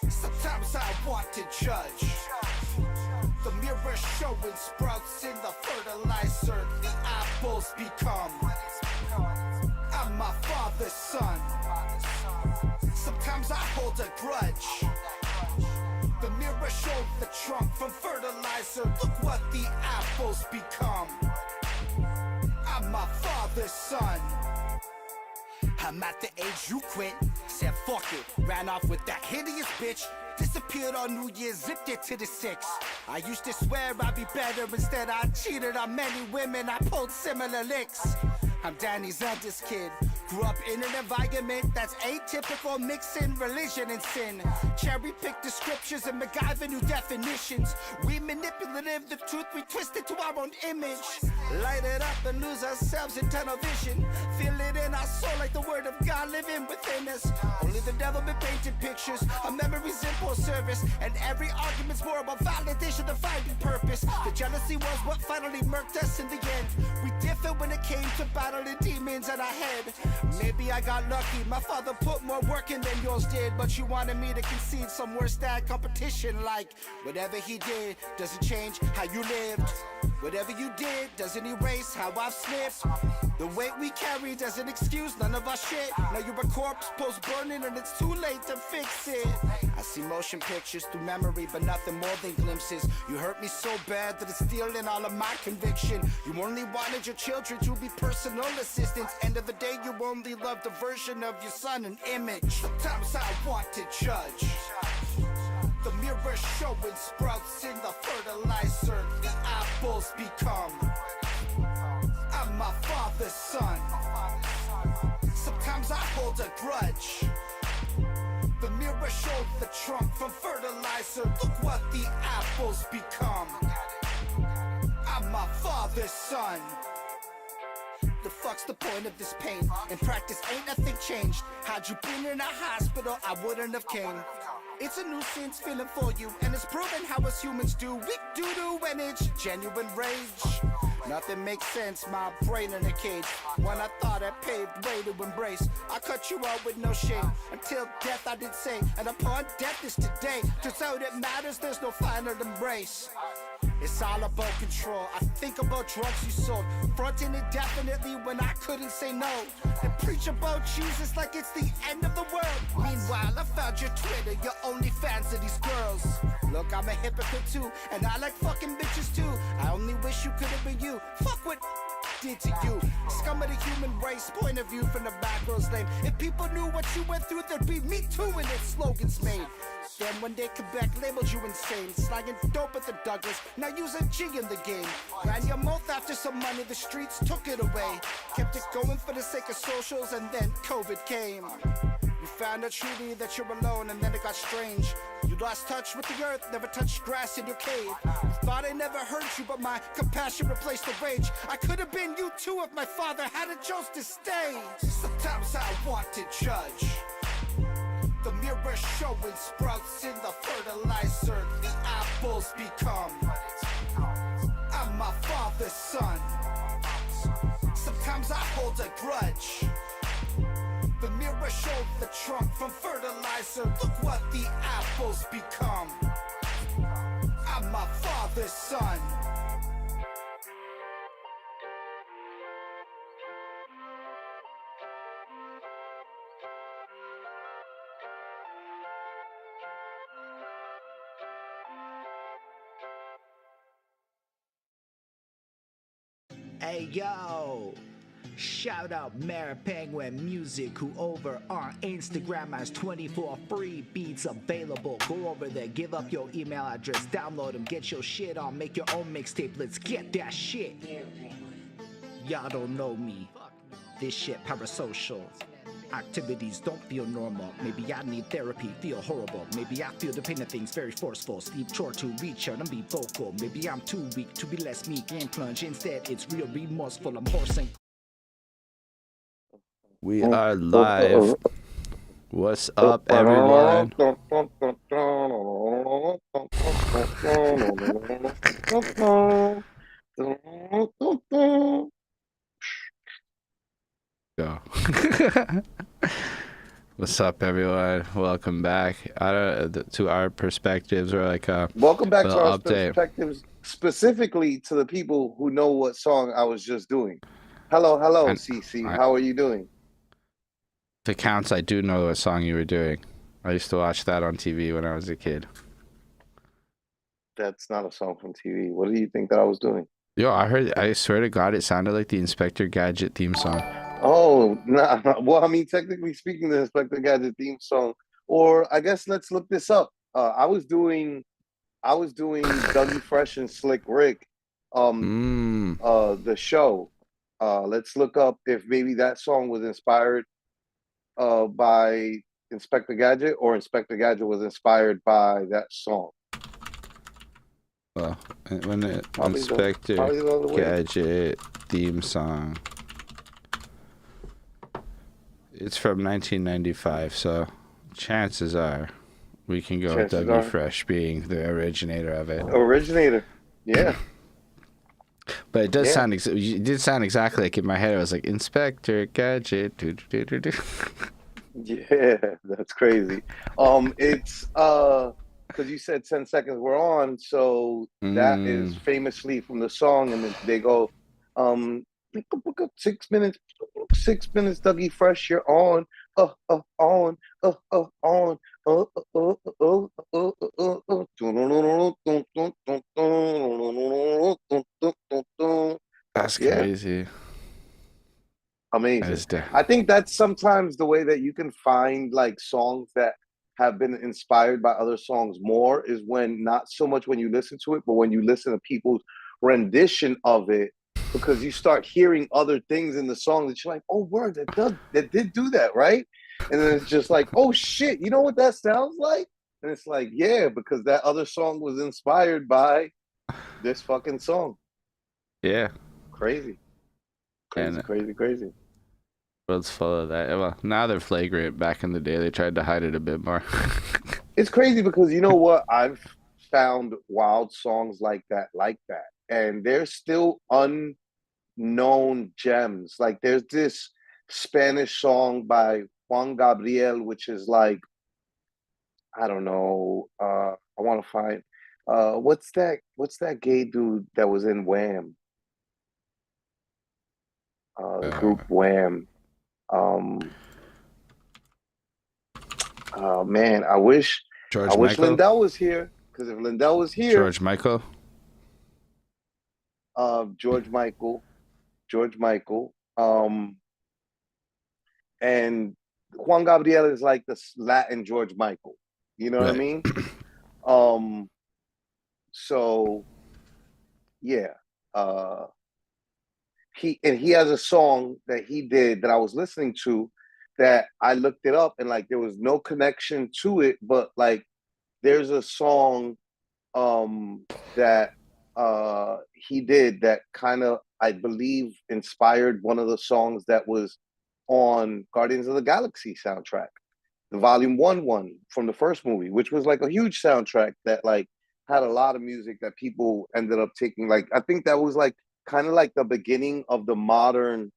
Sometimes I want to judge. The mirror showing sprouts in the fertilizer. The apples become. I'm my father's son. Sometimes I hold a grudge. The mirror showed the trunk from fertilizer. Look what the apples become. I'm my father's son. I'm at the age you quit. Said fuck it, ran off with that hideous bitch. Disappeared on New Year's, zipped it to the 6. I used to swear I'd be better, instead I cheated on many women. I pulled similar licks. I'm Danny's eldest kid. Grew up in an environment that's atypical, mixing religion and sin. Cherry-picked the scriptures and MacGyver new definitions. We manipulative, the truth we twist it to our own image. Light it up and lose ourselves in tunnel vision. Feel it in our soul like the word of God living within us. Only the devil been painting pictures, our memories in poor service. And every argument's more about validation than finding purpose. The jealousy was what finally murked us in the end. We differed when it came to battling demons in our head. Maybe I got lucky, my father put more work in than yours did. But you wanted me to concede some worse than competition. Like, whatever he did doesn't change how you lived. Whatever you did doesn't erase how I've slipped. The weight we carry doesn't excuse none of our shit. Now you're a corpse post-burning and it's too late to fix it. I see motion pictures through memory, but nothing more than glimpses. You hurt me so bad that it's stealing all of my conviction. You only wanted your children to be personal assistants. End of the day, you only loved a version of your son, an image. Sometimes I want to judge. The mirror showing sprouts in the fertilizer. The apples become. I'm my father's son. Sometimes I hold a grudge. The mirror showed the trunk from fertilizer. Look what the apples become. I'm my father's son. The fuck's the point of this pain? In practice ain't nothing changed. Had you been in a hospital, I wouldn't have came. It's a nuisance feeling for you, and it's proven how us humans do. We do when it's genuine rage. Nothing makes sense, my brain in a cage. When I thought I paved way to embrace, I cut you out with no shame. Until death I did say, and upon death is today. Turns out it matters, there's no final embrace. It's all about control. I think about drugs you sold, fronting indefinitely when I couldn't say no. And preach about Jesus like it's the end of the world. Meanwhile, I found your Twitter, your only fans of these girls. Look, I'm a hypocrite too, and I like fucking bitches too. I only wish you could have been you. Fuck what did to you. Scum of the human race, point of view from the back rows lame. If people knew what you went through, there'd be me too when its slogans made. Then one day Quebec labeled you insane, slanging dope at the Douglas, now use a G in the game. Ran your mouth after some money, the streets took it away. Kept it going for the sake of socials, and then COVID came. You found out truly that you're alone, and then it got strange. You lost touch with the earth, never touched grass in your cave. You thought I never hurt you, but my compassion replaced the rage. I could have been you too if my father hadn't chose to stay. Sometimes I want to judge. The mirror showing sprouts in the fertilizer. The apples become. I'm my father's son. Sometimes I hold a grudge. The mirror showed the trunk from fertilizer. Look what the apples become. I'm my father's son. Hey yo, shout out Mary Penguin Music, who over on Instagram has 24 free beats available. Go over there, give up your email address, download them, get your shit on, make your own mixtape, let's get that shit. Y'all don't know me, this shit parasocial. Activities don't feel normal. Maybe I need therapy, feel horrible. Maybe I feel the pain of things very forceful. Sleep short to reach out and be vocal. Maybe I'm too weak to be less meek and plunge. Instead, it's real remorseful. I'm horsing. We are live. What's up, everyone? Go. What's up, everyone? Welcome back. To our perspectives, or like a Welcome back to little our update. perspectives, specifically to the people who know what song I was just doing. Hello, hello, And CC. I, How are you doing? if it counts, I do know what song you were doing. I used to watch that on TV when I was a kid. That's not a song from TV. What do you think that I was doing? Yo, I heard. I swear to God, it sounded like the Inspector Gadget theme song. Oh, nah. Well, I mean, technically speaking, the Inspector Gadget theme song, or I guess let's look this up. I was doing Dougie Fresh and Slick Rick, Mmm. the show. Let's look up if maybe that song was inspired by Inspector Gadget, or Inspector Gadget was inspired by that song. Well, when the Probably Inspector probably the other way. Gadget theme song. It's from 1995, so chances are we can go with Chances Dougie are. Fresh being the originator of it. Originator. Yeah. But it does Yeah. sound. It did sound exactly like in my head. I was like Inspector Gadget. Do, do, do, do, do. Yeah, that's crazy. It's because you said 10 seconds we're on, so that is famously from the song, and then they go, 6 minutes, 6 minutes, Dougie Fresh, you're on, on, on, That's yeah, crazy. That amazing. is the I think that's sometimes the way that you can find like songs that have been inspired by other songs more, is when not so much when you listen to it, but when you listen to people's rendition of it, because you start hearing other things in the song that you're like, oh, word, that did do that, right? And then it's just like, oh shit, you know what that sounds like? And it's like, yeah, because that other song was inspired by this fucking song. yeah. Crazy, crazy, And crazy, crazy. world's full of that. Well, now they're flagrant. Back in the day, they tried to hide it a bit more. It's crazy because you know what? I've found wild songs like that, and they're still unknown gems. Like there's this Spanish song by Juan Gabriel, which is like, I don't know. I want to find what's that? What's that gay dude that was in Wham? The group Wham. Um, oh man, George I wish Michael. Lindell was here, because if Lindell was here, George Michael. George Michael, George Michael, and Juan Gabriel is like the Latin George Michael. You know what I Right. mean? Um, so yeah, he has a song that he did that I was listening to, that I looked it up, and like there was no connection to it, but like there's a song that he did that kind of, I believe, inspired one of the songs that was on Guardians of the Galaxy soundtrack, the Volume 1 from the first movie, which was like a huge soundtrack that like had a lot of music that people ended up taking. Like I think that was like kind of like the beginning of the modern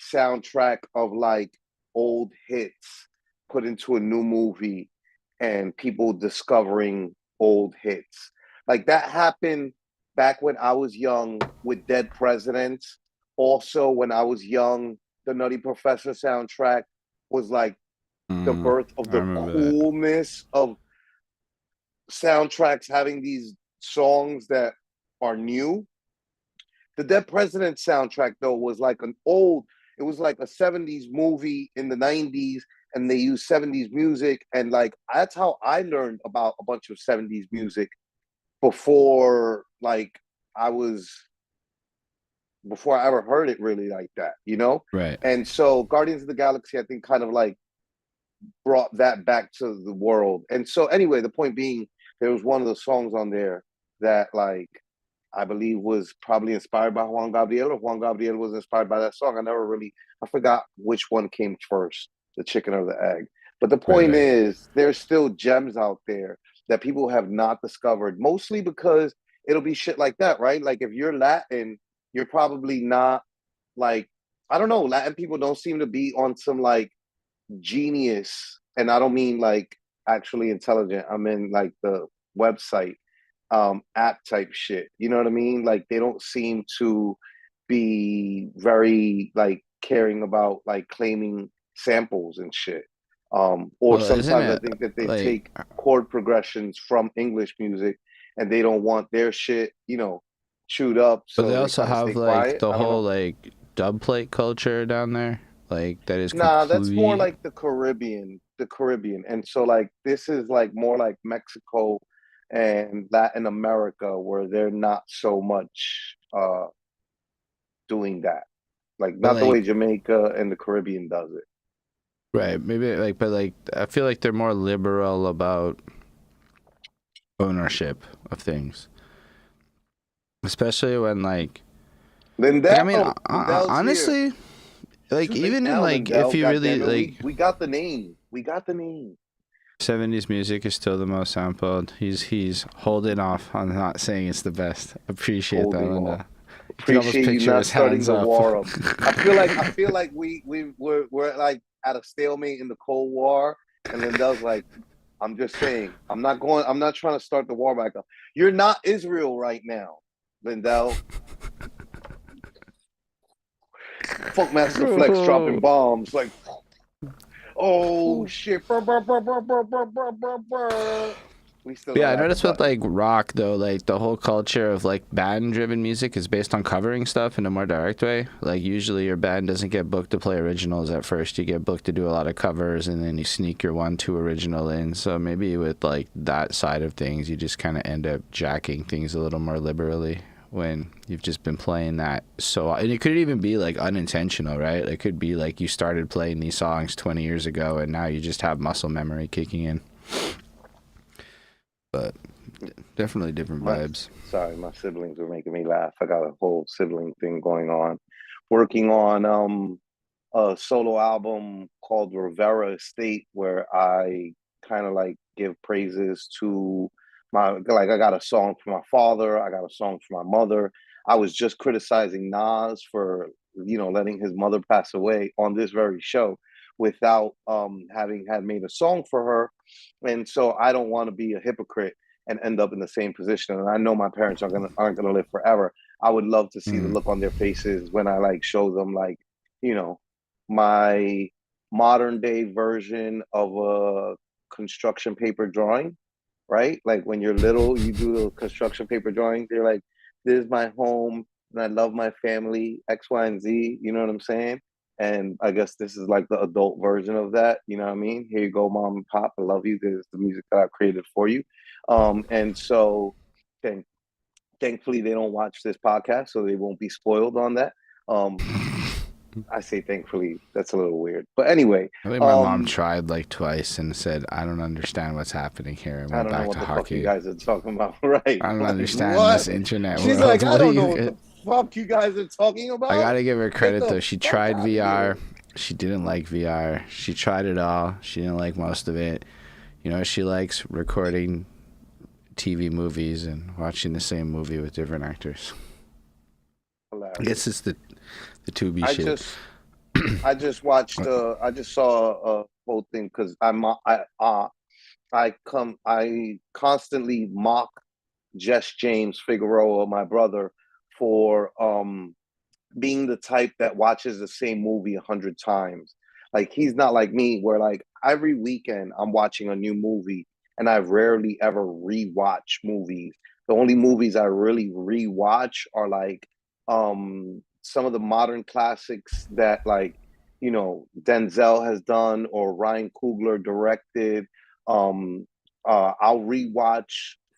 soundtrack of like old hits put into a new movie, and people discovering old hits. Like that happened back when I was young with Dead Presidents. Also, when I was young, the Nutty Professor soundtrack was like the birth of I the remember that. coolness of soundtracks having these songs that are new. The Dead President soundtrack, though, was like it was like a 70s movie in the 90s, and they used 70s music. And like, that's how I learned about a bunch of 70s music before, like, I was, before I ever heard it really like that, you know? Right. And so Guardians of the Galaxy, I think, kind of like brought that back to the world. And so, anyway, the point being, there was one of the songs on there that, like, I believe was probably inspired by Juan Gabriel, or Juan Gabriel was inspired by that song. I forgot which one came first, the chicken or the egg. But the point Right. is, there's still gems out there that people have not discovered, mostly because it'll be shit like that, right? Like if you're Latin, you're probably not like, I don't know, Latin people don't seem to be on some like genius, and I don't mean like actually intelligent. I mean like the website app type shit. You know what I mean? Like they don't seem to be very like caring about like claiming samples and shit. Or Well, isn't sometimes I it think that they like? take chord progressions from English music and they don't want their shit, chewed up, But they so they also kind of stay have like quiet. the I don't whole know. like dub plate culture down there, like that is Nah, that's more complete. like the Caribbean. And so like this is like more like Mexico and Latin America where they're not so much doing that. Like But not the way like, Jamaica and the Caribbean does it. right? Maybe like, but like, I feel like they're more liberal about ownership of things, especially when like I mean, Lindell's here. honestly, like Too late even in now, like if Lindell. you God really damn it. like We got the name. We got the name. 70s music is still the most sampled. He's holding off on not saying it's the best. Appreciate that, Holding off. Linda. You can almost Appreciate you picture not his starting hands the up. war up. I feel like we're like at a stalemate in the Cold War, and Lindell's like, I'm just saying, I'm not trying to start the war back up. You're not Israel right now, Lindell. Funkmaster Flex dropping bombs like, oh shit. Brr, brr, brr, brr, brr, brr, brr, brr, brr. We still Yeah, don't I have the noticed with button. like rock though, like the whole culture of like band driven music is based on covering stuff in a more direct way. Like usually your band doesn't get booked to play originals at first. You get booked to do a lot of covers and then you sneak your 1-2 original in. So maybe with like that side of things, you just kind of end up jacking things a little more liberally when you've just been playing that. So, and it could even be like unintentional, right? It could be like you started playing these songs 20 years ago and now you just have muscle memory kicking in. But definitely different My vibes. sorry, my siblings were making me laugh. I got a whole sibling thing going on. Working on a solo album called Rivera Estate, where I kind of like give praises to like I got a song for my father, I got a song for my mother. I was just criticizing Nas for letting his mother pass away on this very show without having had made a song for her. And so I don't want to be a hypocrite and end up in the same position. And I know my parents aren't gonna live forever. I would love to see the Mm. look on their faces when I like show them like, you know, my modern day version of a construction paper drawing, right? Like when you're little, you do the construction paper drawing. They're like, this is my home and I love my family, X, Y, and Z. You know what I'm saying? And I guess this is like the adult version of that. You know what I mean? Here you go, mom and pop. I love you. This is the music that I created for you. And so thank, thankfully they don't watch this podcast, so they won't be spoiled on that. Um, I say thankfully, that's a little weird. But anyway, I think my mom tried like twice and said, "I don't understand what's happening here," and I went don't know back what to the fuck you hockey. guys are talking about, right? I don't Like understand this what? internet She's world. like, I What do don't know you what get? the fuck you guys are talking I about. gotta give her Get credit the though. She fuck tried out of VR. here. She didn't like VR. She tried it all. She didn't like most of it. You know, she likes recording TV movies and watching the same movie with different actors. I Hilarious. guess it's the Tubi I shit. just I just watched I just saw a whole thing because I constantly mock Jess James Figueroa, my brother, for being the type that watches the same movie 100 times. Like he's not like me, where like every weekend I'm watching a new movie, and I rarely ever rewatch movies. The only movies I really rewatch are like some of the modern classics that like Denzel has done or Ryan Coogler directed. Um, I'll rewatch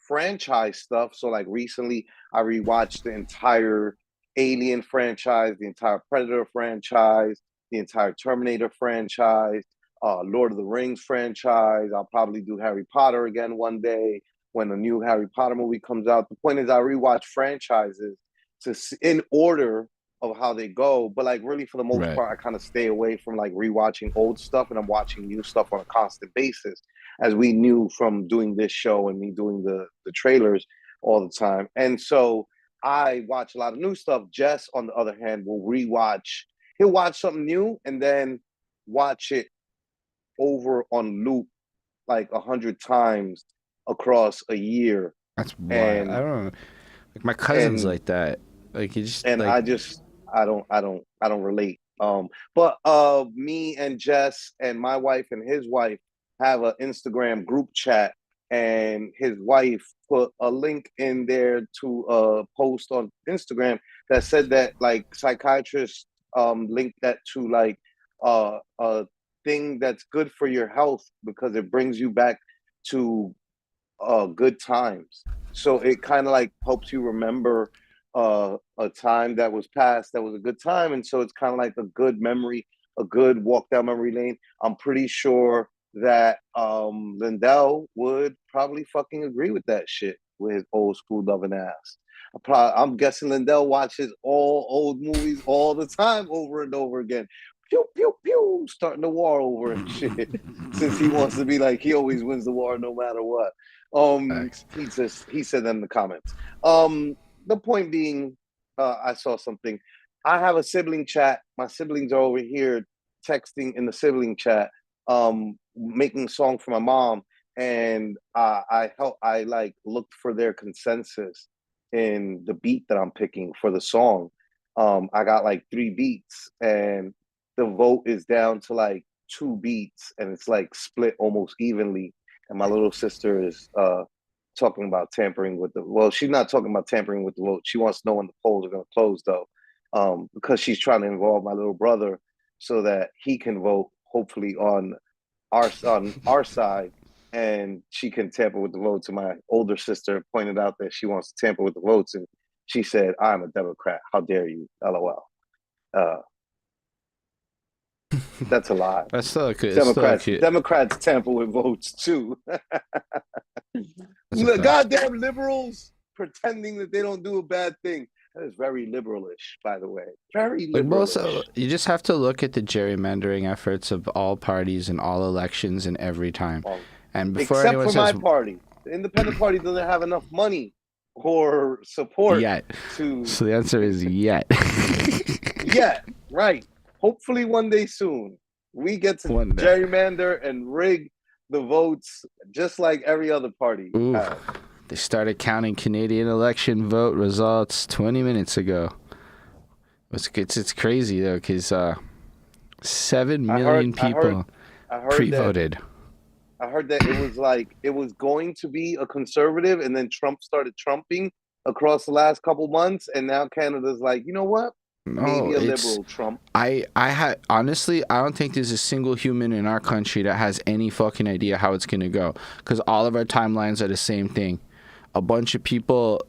franchise stuff. So like recently, I rewatched the entire Alien franchise, the entire Predator franchise, the entire Terminator franchise, Lord of the Rings franchise. I'll probably do Harry Potter again one day when a new Harry Potter movie comes out. The point is, I rewatch franchises in order of how they go. But like really, for the most Right. part, I kind of stay away from like rewatching old stuff, and I'm watching new stuff on a constant basis, as we knew from doing this show and me doing the trailers all the time. And so I watch a lot of new stuff. Jess, on the other hand, will rewatch. He'll watch something new and then watch it over on loop like 100 times across a year. That's why I And don't know. Like my cousin's and like that. Like he just and like I don't relate. But me and Jess and my wife and his wife have an Instagram group chat, and his wife put a link in there to a post on Instagram that said that like psychiatrists linked that to like a thing that's good for your health because it brings you back to good times. So it kind of like helps you remember a time that was past that was a good time, and so it's kind of like a good memory, a good walk down memory lane. I'm pretty sure that Lindell would probably fucking agree with that shit with his old school loving ass. I'm guessing Lindell watches all old movies all the time over and over again. Pew pew pew, starting the war over and shit. Since he wants to be like he always wins the war no matter what. facts. He said that in the comments. The point being, I saw something. I have a sibling chat. My siblings are over here texting in the sibling chat, making a song for my mom, and I like looked for their consensus in the beat that I'm picking for the song. I got like 3 beats, and the vote is down to like 2 beats, and it's like split almost evenly. And my little sister is talking about tampering with the, well, she's not talking about tampering with the vote. She wants to know when the polls are going to close though, because she's trying to involve my little brother so that he can vote hopefully on our side, and she can tamper with the votes. And my older sister pointed out that she wants to tamper with the votes, and she said, "I'm a Democrat. How dare you?" LOL. Uh, that's a lie. That's still a good. It's still a Democrats cute. Democrats tamper with votes too. That's a fact. Goddamn liberals pretending that they don't do a bad thing. That is very liberalish, by the way. Very Like liberalish. also, you just have to look at the gerrymandering efforts of all parties in all elections and every time. And before Except anyone for my says party. The independent party doesn't have enough money or support yet, to so the answer is yet. yet. Right. Hopefully one day soon we get to One day. gerrymander and rig the votes just like every other party. Ooh, they started counting Canadian election vote results 20 minutes ago. It's crazy though, because 7 million people I heard pre-voted. I heard that it was like it was going to be a conservative, and then Trump started trumping across the last couple months, and now Canada's like, you know what? No, Maybe a it's liberal Trump. I had honestly, I don't think there's a single human in our country that has any fucking idea how it's gonna go, because all of our timelines are the same thing. A bunch of people,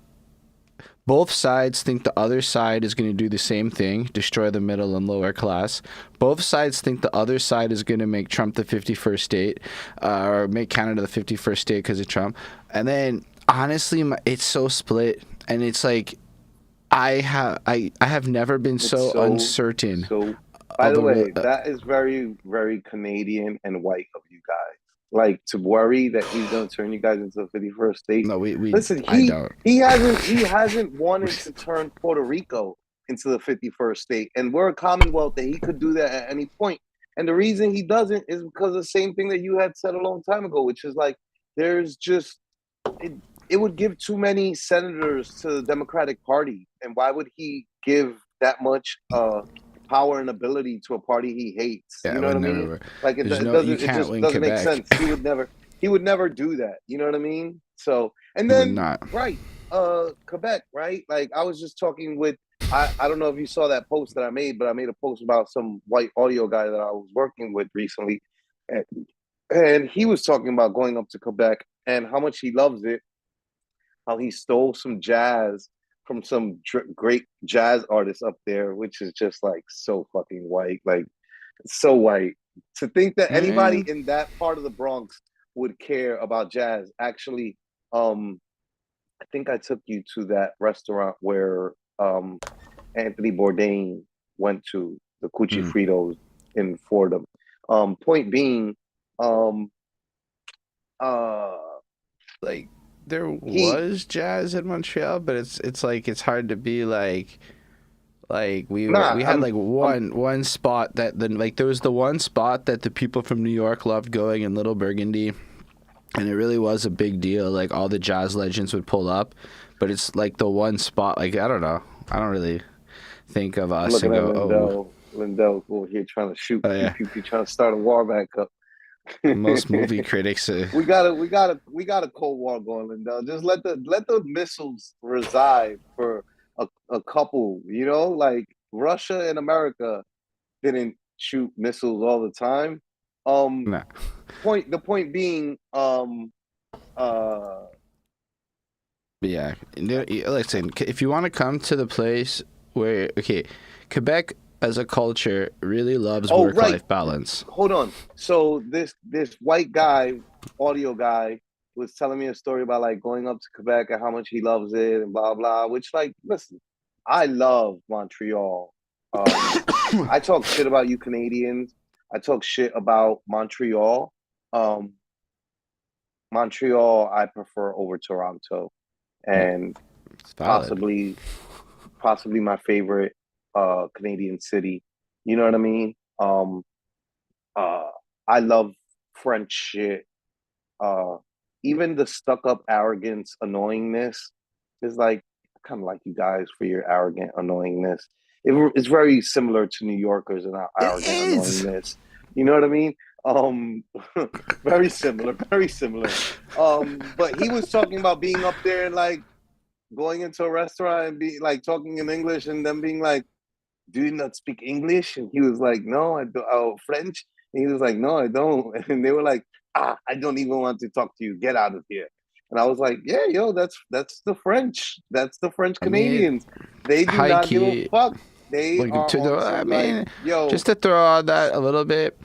both sides think the other side is going to do the same thing, destroy the middle and lower class. Both sides think the other side is going to make Trump the 51st state, or make Canada the 51st state because of Trump. And then honestly, it's so split, and it's like I have never been so uncertain. So, by of the a way, re- that is very, very Canadian and white of you guys. Like to worry that he's going to turn you guys into the 51st state. no, we Listen, I don't. he hasn't wanted to turn Puerto Rico into the 51st state, and we're a Commonwealth that he could do that at any point. And the reason he doesn't is because of the same thing that you had said a long time ago, which is like there's just it would give too many senators to the Democratic Party, and why would he give that much power and ability to a party he hates? Yeah, You it know what I would never mean? work. Like it There's no, doesn't. you It can't just win doesn't make Quebec. sense. He would never do that. You know what I mean? So, and Would then not. right, Quebec, right? Like I was just talking with. I don't know if you saw that post that I made, but I made a post about some white audio guy that I was working with recently, and he was talking about going up to Quebec and how much he loves it, how he stole some jazz from some great jazz artists up there, which is just like so fucking white, like so white. To think that anybody in that part of the Bronx would care about jazz. Actually, I think I took you to that restaurant where Anthony Bourdain went to, the Cucci Fritos in Fordham. Point being, Like there was jazz in Montreal, but it's like it's hard to be like Like Nah, we had like one spot that then like there was the one spot that the people from New York loved going in Little Burgundy, and it really was a big deal. Like all the jazz legends would pull up, but it's like the one spot. Like I don't know, I don't really think of I'm us and looking at go, Lindell. Lindell over here trying to shoot, oh pew yeah. pew pew, trying to start a war back up. Most movie critics. We got a Cold War going, Lindell. Just let the missiles reside for a couple. You know, like Russia and America didn't shoot missiles all the time. Um, Nah. the point being, uh, But yeah, listen, if you want to come to the place where, okay, Quebec as a culture really loves Oh, work-life right. balance. hold on. So this white guy, audio guy, was telling me a story about like going up to Quebec and how much he loves it and blah blah. Which like, listen, I love Montreal. I talk shit about you Canadians. I talk shit about Montreal. Um, Montreal, I prefer over Toronto, and It's valid. possibly my favorite Canadian city. You know what I mean? Uh, I love French shit. Uh, Even the stuck up arrogance, annoyingness is like I kind of like you guys for your arrogant annoyingness. It's very similar to New Yorkers and our It arrogant is. annoyingness. You know what I mean? Um, very similar, very similar. But he was talking about being up there and like going into a restaurant and be like talking in English and then being like, "Do you not speak English?" And he was like, "No, I do." Oh, French. And he was like, "No, I don't." And they were like, I don't even want to talk to you. Get out of here. And I was like, yeah, yo, that's the French. That's the French I mean, Canadians. They do high not give a key, fuck. They like are on I some like, mean, yo, just to throw on that a little bit,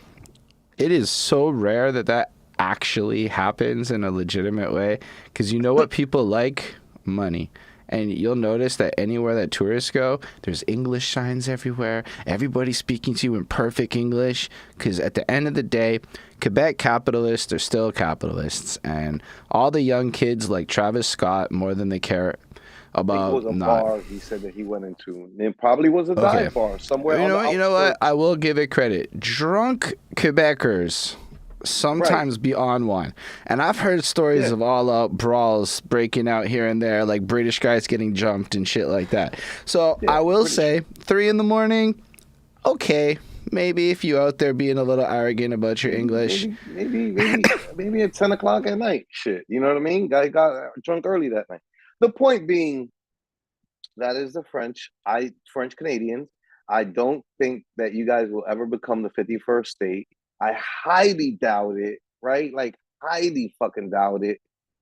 it is so rare that that actually happens in a legitimate way. Because you know what people like? Money. And you'll notice that anywhere that tourists go, there's English signs everywhere. Everybody's speaking to you in perfect English. Because at the end of the day, Quebec capitalists are still capitalists. And all the young kids like Travis Scott more than they care I think it was about a not. bar he said that he went into. It probably was a Okay. dive bar somewhere You on know the what? You know what? I outskirts. will give it credit. Drunk Quebecers Right. sometimes be on one. And I've heard stories Yeah. of all out brawls breaking out here and there, like British guys getting jumped and shit like that. So Yeah. I will British. say, 3 in the morning, okay. Maybe if you out there being a little arrogant about your English. Maybe at 10 o'clock at night. Shit. You know what I mean? Guy got drunk early that night. The point being, that is the French Canadians. I don't think that you guys will ever become the 51st state. I highly doubt it, right? Like highly fucking doubt it.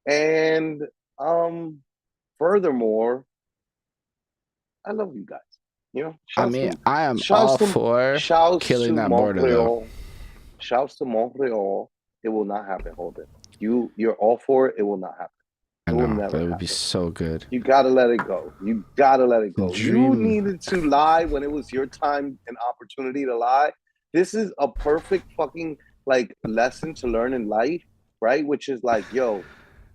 And um furthermore, I love you guys. You know, I shouts mean, to I am shouts all to for shouts killing to that border, though. Montreal. Shouts to Montreal. It will not happen, Holden. You're all for it. It will not happen. I It will know. never That would be happen. so good. You gotta let it go. You gotta let it The go. You dream. needed to lie when it was your time and opportunity to lie. This is a perfect fucking like lesson to learn in life, right? Which is like, yo,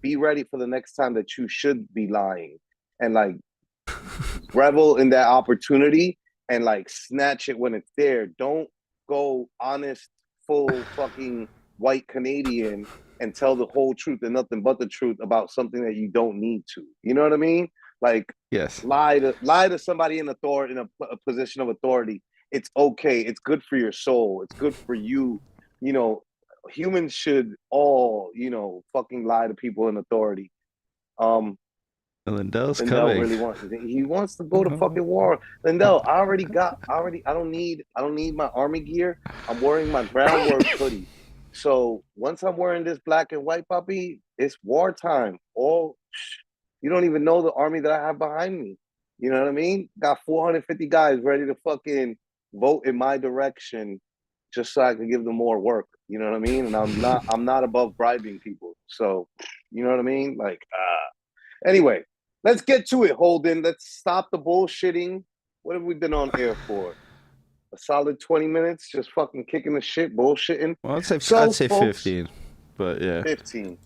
be ready for the next time that you should be lying and like revel in that opportunity and like snatch it when it's there. Don't go honest, full fucking white Canadian and tell the whole truth and nothing but the truth about something that you don't need to. You know what I mean? Like Yes. lie to somebody in authority in a position of authority. It's okay. It's good for your soul. It's good for you. You know, humans should all, fucking lie to people in authority. Um, Lindell's Lindell coming. really wants. He wants to go to fucking war. Lindell, I don't need my army gear. I'm wearing my groundwork hoodie. So once I'm wearing this black and white puppy, it's wartime. You don't even know the army that I have behind me. You know what I mean? Got 450 guys ready to fucking vote in my direction, just so I can give them more work. You know what I mean? And I'm not above bribing people. So, you know what I mean? Like, anyway, let's get to it, Holden. Let's stop the bullshitting. What have we been on air for? A solid 20 minutes, just fucking kicking the shit, bullshitting. Well, I'd So, say folks, 15, but yeah. 15.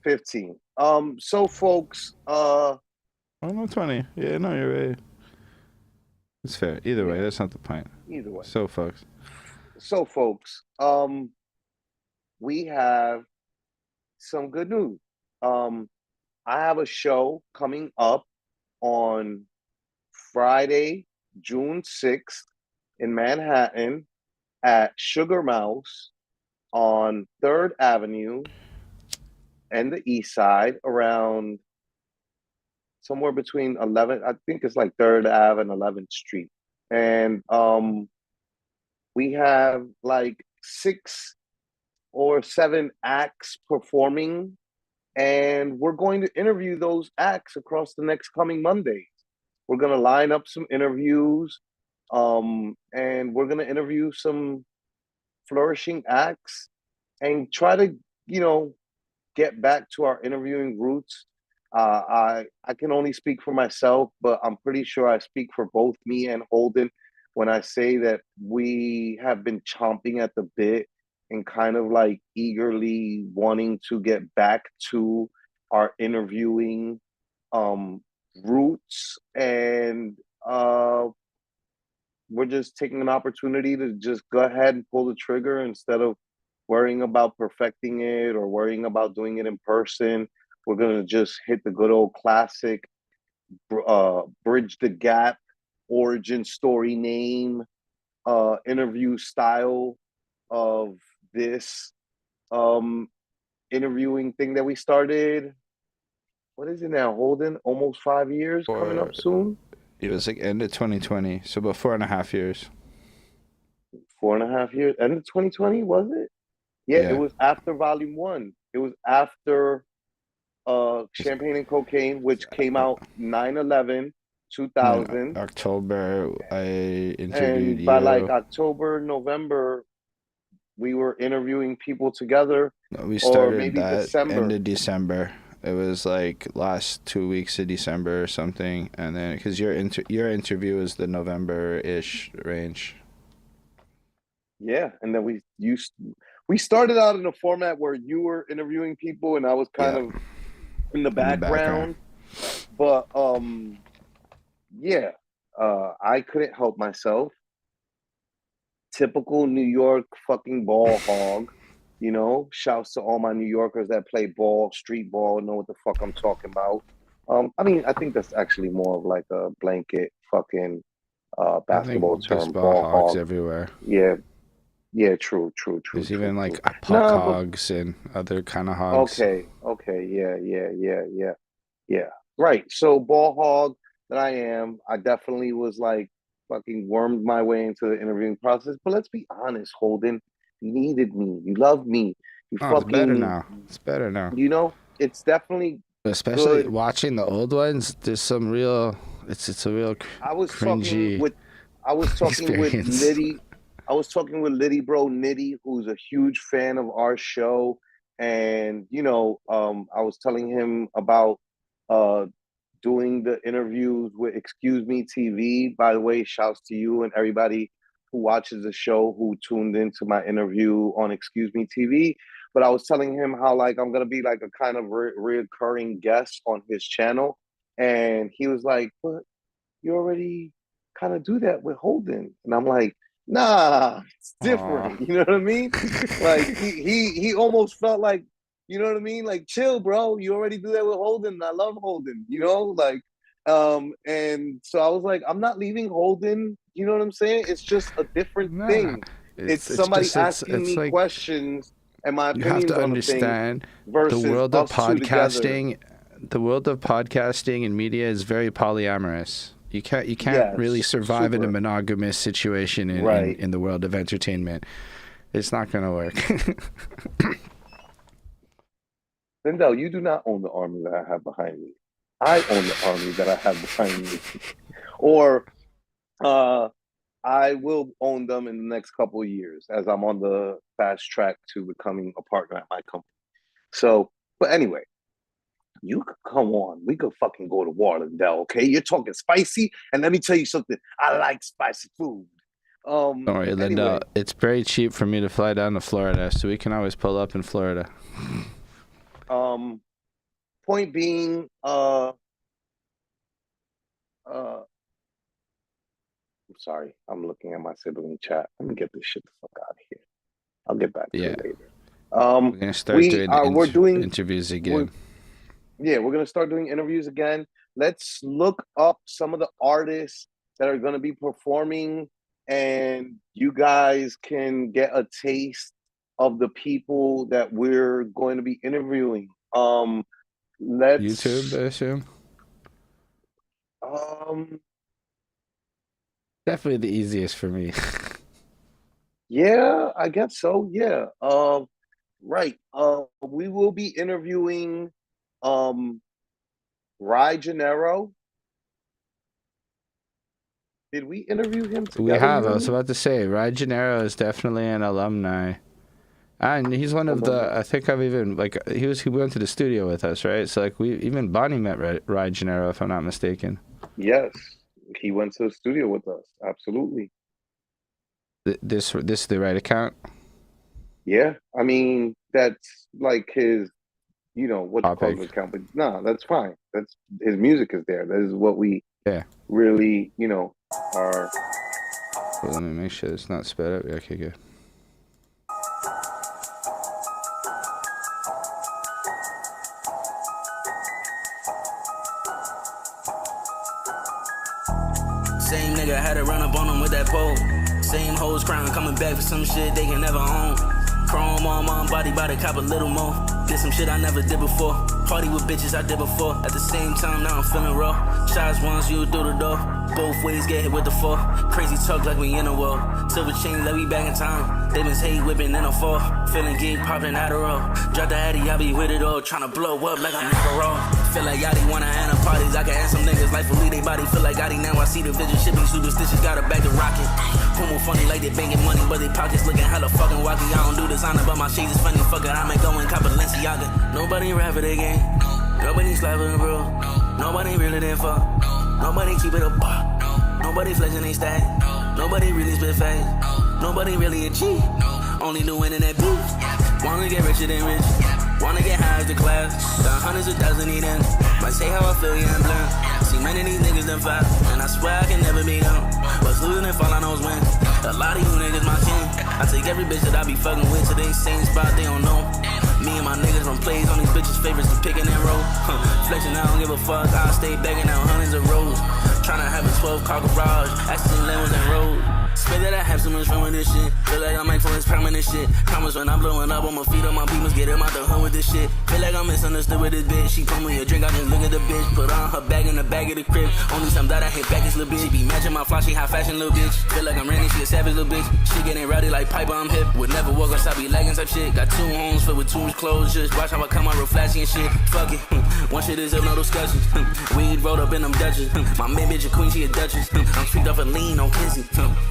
15. So folks, Oh no, 20. Yeah, no, you're right. It's fair. Either way, Yeah. that's not the point. Either way. So, folks. So, folks, we have some good news. Um, I have a show coming up on Friday, June 6th in Manhattan at Sugar Mouse on 3rd Avenue and the East Side around somewhere between 11, I think it's like 3rd Ave and 11th Street. And we have like 6 or 7 acts performing, and we're going to interview those acts across the next coming Mondays. We're going to line up some interviews, and we're going to interview some flourishing acts and try to, get back to our interviewing roots. I can only speak for myself, but I'm pretty sure I speak for both me and Holden when I say that we have been chomping at the bit and kind of like eagerly wanting to get back to our interviewing roots, and we're just taking an opportunity to just go ahead and pull the trigger instead of worrying about perfecting it or worrying about doing it in person. We're gonna just hit the good old classic, bridge the gap, origin story name, interview style of this interviewing thing that we started. What is it now, Holden? Almost 5 years coming up soon. It was like end of 2020, so about 4.5 years. 4.5 years. End of 2020, was it? Yeah, it was after Volume 1. It was after Champagne and Cocaine, which came out 9/11, 2000. October, I interviewed And by you. like October, November, we were interviewing people together. No, we or started maybe that December. end of December. It was like last 2 weeks of December or something, and then because your interview was the November-ish range. Yeah, and then we started out in a format where you were interviewing people and I was kind of in the background. But yeah, I couldn't help myself. Typical New York fucking ball hog, Shouts to all my New Yorkers that play ball, street ball, know what the fuck I'm talking about. I mean, I think that's actually more of like a blanket fucking basketball term. Ball hogs hog. everywhere. Yeah, true. There's even like puck Nah, hogs and other kind of hogs. Okay, yeah. Right. So ball hog that I am, I definitely was like fucking wormed my way into the interviewing process. But let's be honest, Holden, you needed me, you loved me, you Oh, fucking. it's better now. It's better now. It's definitely especially good. watching the old ones. There's some real. It's a real. I was cringy talking with experience. Liddy. I was talking with Liddy Bro Nitty, who's a huge fan of our show. And, I was telling him about doing the interviews with Excuse Me TV. By the way, shouts to you and everybody who watches the show who tuned into my interview on Excuse Me TV. But I was telling him how like I'm gonna be like a kind of reoccurring guest on his channel, and he was like, "But you already kind of do that with Holden," and I'm like, "Nah, it's different." Aww. You know what I mean? Like he almost felt like, you know what I mean? Like, chill, bro. You already do that with Holden. I love Holden. And so I was like, I'm not leaving Holden. You know what I'm saying? It's just a different thing. It's somebody asking me like, questions and my you have opinions to on understand the versus the world of us two together. podcasting. The world of podcasting and media is very polyamorous. You can't really survive in a monogamous situation in the world of entertainment. It's not gonna work. Lindell, you do not own the army that I have behind me. I own the army that I have behind me. Or I will own them in the next couple of years as I'm on the fast track to becoming a partner at my company. So, but anyway, you could come on. We could fucking go to war, Lindell, okay? You're talking spicy, and let me tell you something. I like spicy food. Don't worry, Linda. Anyway. It's very cheap for me to fly down to Florida, so we can always pull up in Florida. Point being, sorry. I'm looking at my sibling chat. Let me get this shit the fuck out of here. I'll get back to Yeah. it later. We're gonna start doing we're doing interviews we're, again. we're gonna start doing interviews again. Let's look up some of the artists that are gonna be performing, and you guys can get a taste of the people that we're going to be interviewing. Let's YouTube, I assume. Definitely the easiest for me. Yeah, I guess so. Yeah. Right. We will be interviewing Ry Gennaro. Did we interview him We together? have. I was about to say, Ry Gennaro is definitely an alumni, and he's one of the. I think I've even he went to the studio with us, right? So like even Bonnie met Ry Gennaro, if I'm not mistaken. Yes, he went to the studio with us. Absolutely. This is the right account. Yeah, I mean that's like his, what you call his account, but no, that's fine. That's his music is there. That is what we really, are. Well, let me make sure it's not sped up. Okay, good. Same nigga had to run up on him with that pole. Same hoes crying, coming back for some shit they can never own. Chrome on my body, by the cop a little more. Did some shit I never did before. Party with bitches I did before. At the same time, now I'm feeling raw. Shots once, you through the door. Both ways get hit with the four. Crazy talk like we in a war. Silver chain like we back in time. Demons hate whipping in a fall. Feeling geek, popping Adderall. Drop the Addy, I be with it all. Tryna blow up like I'm never raw. Feel like Yachty wanna hand a parties. I can ask some niggas life will lead they body. Feel like Gotti now I see the vision. Shit be superstitious, got a back to rocket. Homo funny like they banging money, but they pockets looking hella fucking wacky. I don't do designer, but my shades is funny. Fuck it, I might go and cop a Balenciaga. Nobody rap for the game. Nobody slapping, bro. Nobody really there for. Nobody keep it up. Nobody flexing they stack. Nobody really spit fast. Nobody really a G. Only doing in that beef. Wanna get richer than rich. Wanna get high as the class. Got hundreds of thousands of them. Might say how I feel, yeah, I'm blind. See many of these niggas done fight. And I swear I can never beat them. But losing if all I know is win. A lot of you niggas my kin. I take every bitch that I be fucking with to they same spot they don't know. Me and my niggas run plays on these bitches' favorites and picking and roll. Flexing, I don't give a fuck. I stay begging out hundreds of rows. Tryna have a 12-car garage. Accident lemons and road. Spit that I have so much fun with this shit. Feel like I'm like for this permanent shit. Promise when I'm blowing up, I'ma feed on my beamers, get him out the hood with this shit. Feel like I'm misunderstood with this bitch. She pour me a drink, I just look at the bitch. Put on her bag in the bag of the crib. Only time that I hit back is little bitch. She be matching my fly, she high fashion little bitch. Feel like I'm Randy, she a savage little bitch. She getting rowdy like Piper, I'm hip. Would never walk outside, be lagging type shit. Got 2 homes filled with 2 clothes. Just watch how I come out real flashy and shit. Fuck it. One shit is up, no discussion. Weed rolled up in them Dutchess. My main bitch a queen, she a duchess. I'm streaked off a lean on Kizzy.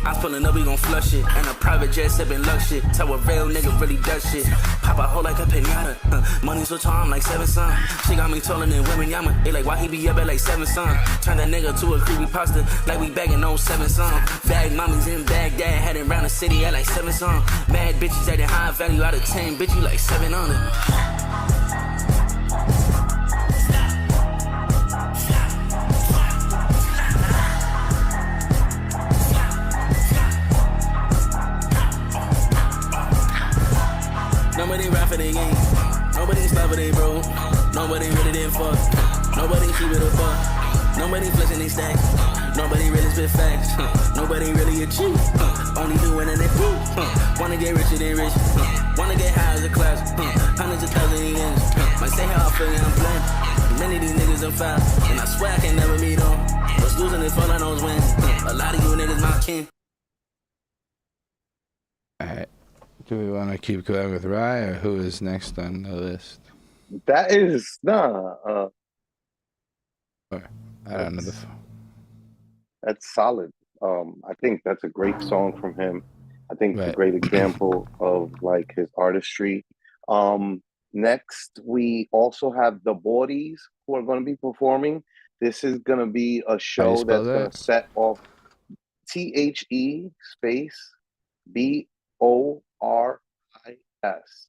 I'm pulling up, we gon' flush it. And a private jet sipping luck shit. Tell a real nigga really does shit. Pop a hole like a pinata. Money so tall, I'm like 7 son. She got me taller than women Yama. They like, why he be up at like 7 son? Turn that nigga to a creepy pasta. Like we bagging 07 son. Bag mommies in Baghdad. Had it round the city at like 7 son. Mad bitches at the high value out of 10. Bitch, you like 700. Nobody rap for their game. Nobody stop for they bro. Nobody really did fuck. Nobody keep it a buck. Nobody flexing they stacks. Nobody really spit facts. Nobody really a cheat. Only doing it in that beat. Wanna get richer than rich. Wanna get high as a class. Hundreds of thousands of ends. Might say how I feel, yeah, I'm blind. Many of these niggas are foul. And I swear I can never meet them. What's losing is all I know is win. A lot of you niggas my kin. Alright. Do we want to keep going with Ry, or who is next on the list? That is I don't know. That's solid. I think that's a great song from him. I think it's a great example of like his artistry. Next, we also have the Bodies who are going to be performing. This is going to be a show that's going to set off THE space BORIS. BORIS.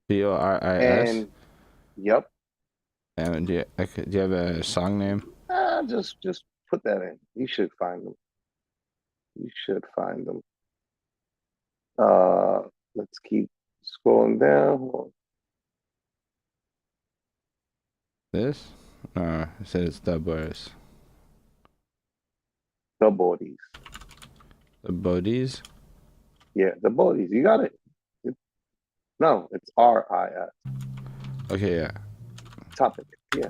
And yep. And do you have a song name? Just put that in. You should find them. You should find them. Let's keep scrolling down. Hold on. This? No, it said it's the boys. The Bodies. The Bodies? Yeah, the Bodies. You got it. No, it's RIS. Okay, yeah. Topic. Yeah.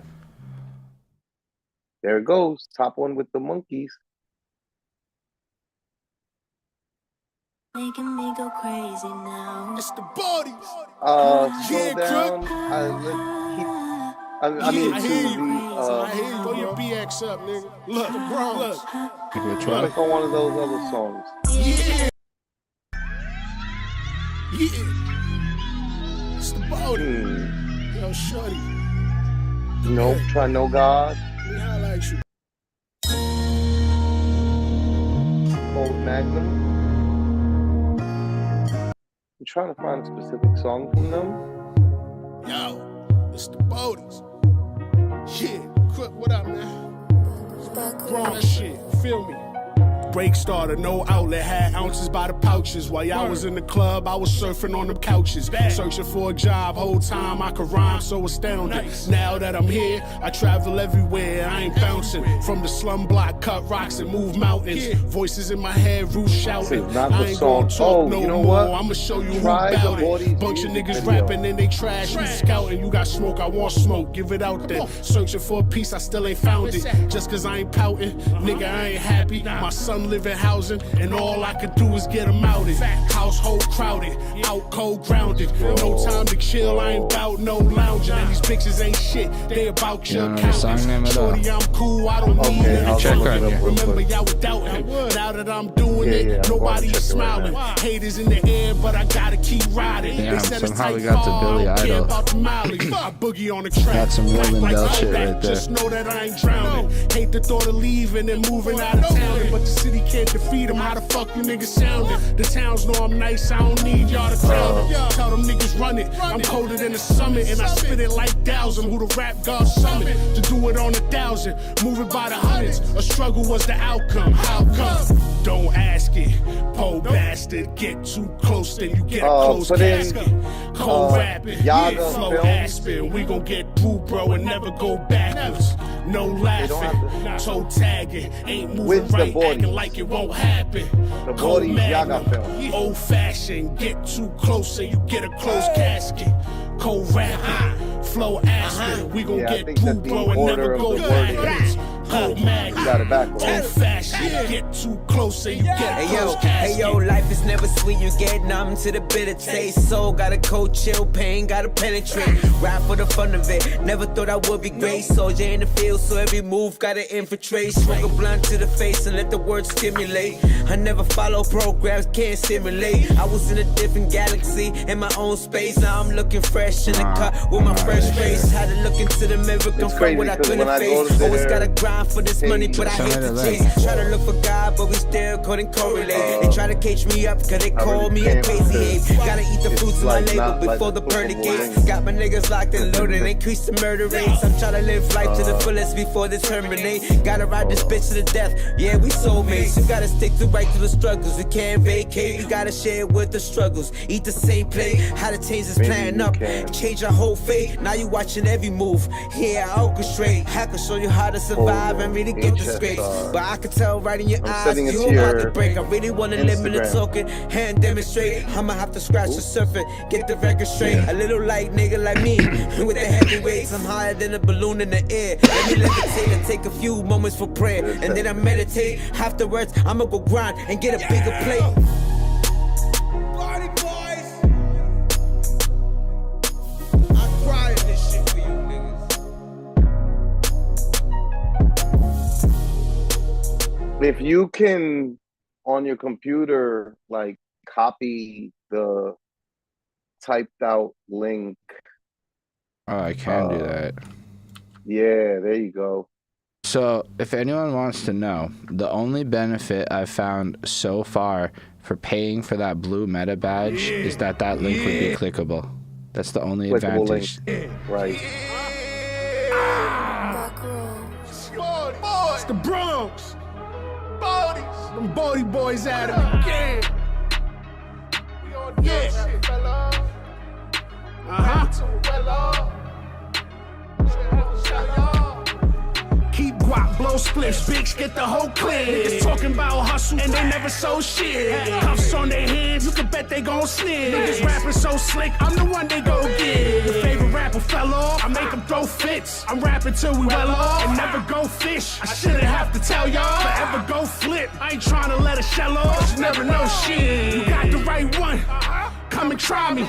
There it goes. Top one with the monkeys. Making me go crazy now. It's the bodies. Scroll down. I mean, I to hear you. the I hear you. Throw your BX up, nigga. Look, the Bronx. Which one? click on one of those other songs. Yeah. Yeah. It's the body. Yo, shorty. Nope. Try No God. Let me highlight you. Old Magnum. I'm trying to find a specific song from them. Yo, it's the bodies. Yeah, Crook, what up, man? Bro, that shit, feel me. Break starter, no outlet, had ounces by the pouches. While y'all was in the club, I was surfing on them couches. Searching for a job, whole time I could rhyme, so astounded. Now that I'm here, I travel everywhere, I ain't bouncing. From the slum block, cut rocks and move mountains. Voices in my head, roof shouting. See, not the I ain't song. gonna talk Oh, no you know more, what? I'ma show you Try who the about Bodies it. Bunch of music niggas video. rapping and they trash. You scouting, you got smoke, I want smoke, give it out there. Searching for a piece, I still ain't found it. Just cause I ain't pouting, nigga, I ain't happy. My son live in housing, and all I could do is get him outed. Household crowded, out cold grounded. No time to chill, I ain't bout no lounging. And these bitches ain't shit, they about You your don't know the song name at all? Shorty, I'm cool, I don't need Okay, it. I'll check look on it up you. real Remember, quick. y'all was doubting. Now that I'm doing Yeah, it, I'm going to nobody's check it right smiling. now. Haters in the air, but I gotta keep riding. Damn, They said it's somehow tight we got to fall, Billy I don't care Idol. about the mileage. I boogie on the track. Got some Black Will like Lindell all shit that. right there. Just know that I ain't drowning. Hate the thought of leaving and moving out of town. But the city can't defeat them. How the fuck you niggas sounding? The towns know I'm nice, I don't need y'all to crown it. Tell them niggas run it. I'm colder than the summit, and I spit it like Dowsem, who the rap god summoned to do it on 1,000, moving by the hundreds. A struggle was the outcome. How come? Don't ask it. Po bastard, get too close, then you get a close put in, casket. Cold rapping, Yaga flow Films. Aspen. We gon' get through, bro, and never go backwards. No laughing, toe tagging, ain't moving With the right, Bodies. acting like it won't happen. The Cold Bodies, Yaga Magnum, Films. old fashioned, get too close and you get a closed casket. Cold rapping, flow Aspen. We gon' Yeah, I get think through, that the bro, and order never of go the wording backwards. Cold You got Magnum, it backwards. old fashioned, get too close and you get a Hey yo, closed casket. hey yo, life is never sweet, you get numb to the bitter taste. Soul got a cold chill, pain gotta penetrate. Rap for the fun of it, never thought I would be great. Soldier in the field, so every move gotta infiltrate. Smoke a blunt to the face and let the words stimulate. I never follow programs, can't simulate. I was in a different galaxy, in my own space. Now I'm looking fresh in the cut with my fresh face. Had to look into the mirror, confront crazy, what I 'cause couldn't when I go face. to Always their gotta grind for this money, but I hate Send to me the chase. link. Try to look for God, but we still couldn't correlate. They try to catch me up, cause they call really me a can't crazy ape. because Gotta eat the it's fruits of my like labor not like before the the pearly football gates. league. Got my niggas locked and loaded, increase the murder rates. I'm trying to live life to the fullest before they terminate. Gotta ride this bitch to the death, yeah, we soulmates. You gotta stick to right through the struggles, we can't vacate. You gotta share with the struggles, eat the same plate. How to change this plan you up, can. change our whole fate. Now you watching every move, yeah, I orchestrate. I can show you how to survive and really get the scrapes. But I can tell right in your eyes, sending it you to about to your break. I really wanna live in the Instagram. talking, hand demonstrate. I'ma have to scratch the surface, get the record straight. A little light nigga like me, with the heavyweights, I'm higher than a balloon in the air. Let me levitate and take a few moments for prayer, and then I meditate. Afterwards, I'ma go grind and get a bigger plate. Party boys. I cry in this shit for you niggas. If you can on your computer like copy the typed out link, Oh, I can do that. yeah, there you go. So, if anyone wants to know, the only benefit I've found so far for paying for that blue meta badge is that link would be clickable. That's the only Clickable advantage. Right. It's the Bronx. Bodies. The Them Bodie boys at him again. Yeah. Keep guap, blow spliffs, bitch, get the whole clip. Niggas talking about hustle and they never sold shit. Cuffs on their hands, you can bet they gon' snitch. Niggas rapping so slick, I'm the one they go get. Your favorite rapper fell off, I make them throw fits. I'm rapping till we well off and never go fish. I shouldn't have to tell y'all, forever go flip. I ain't trying to let a shell off, you never know shit. You got the right one, come and try me.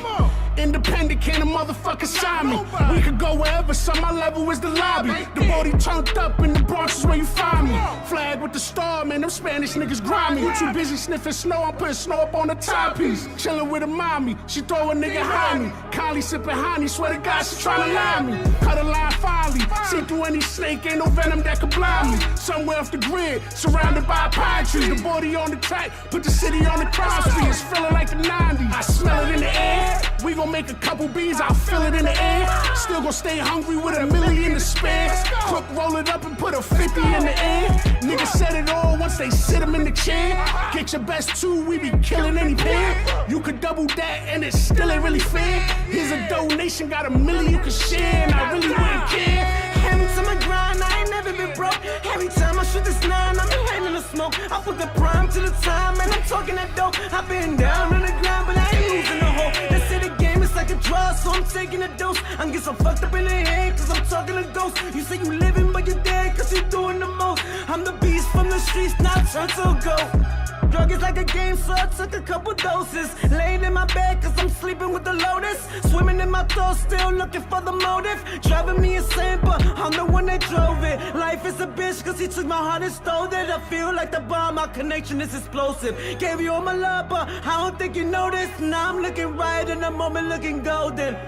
Independent, can't a motherfucker sign me. We could go wherever, so my level is the lobby. The body turned up in the Bronx is where you find me. Flag with the star, man, them Spanish niggas grimy. You too busy sniffing snow, I'm putting snow up on the timepiece. Chillin' with a mommy, she throw a nigga high me. Kylie sippin' honey, swear to God she tryna lie me. Cut a line finally, see through any snake, ain't no venom that could blind me. Somewhere off the grid, surrounded by pine trees. The body on the track, put the city on the crime spree. It's feeling like the 90s, I smell it in the air. We gon' make a couple beans, I'll feel it in the air. Still gon' stay hungry with $1 million to spare. Crook, roll it up and put a 50 in the air. Niggas said it all once they sit them in the chair. Get your best two, we be killing any pair. You could double that and it still ain't really fair. Here's a donation, got $1 million you can share, and I really wouldn't care. Every time I grind, I ain't never been broke. Every time I shoot this 9, I'm handing the smoke. I put the prime to the time, and I'm talking that dope. I've been down on the ground, but I ain't losing the hope. They say the game is like a drug, so I'm taking a dose. I'm getting so fucked up in the head, cause I'm talking to ghosts. You say you living, but you're dead, cause you're doing the most. I'm the beast from the streets, now turn to a ghost. Drug is like a game, so I took a couple doses. Laying in my bed, cause I'm sleeping with the Lotus. Swimming in my thoughts, still looking for the motive. Driving me insane, but I'm the one that drove it. Life is a bitch, cause he took my heart and stole it. I feel like the bomb, our connection is explosive. Gave you all my love, but I don't think you noticed. Now I'm looking right in the moment, looking golden.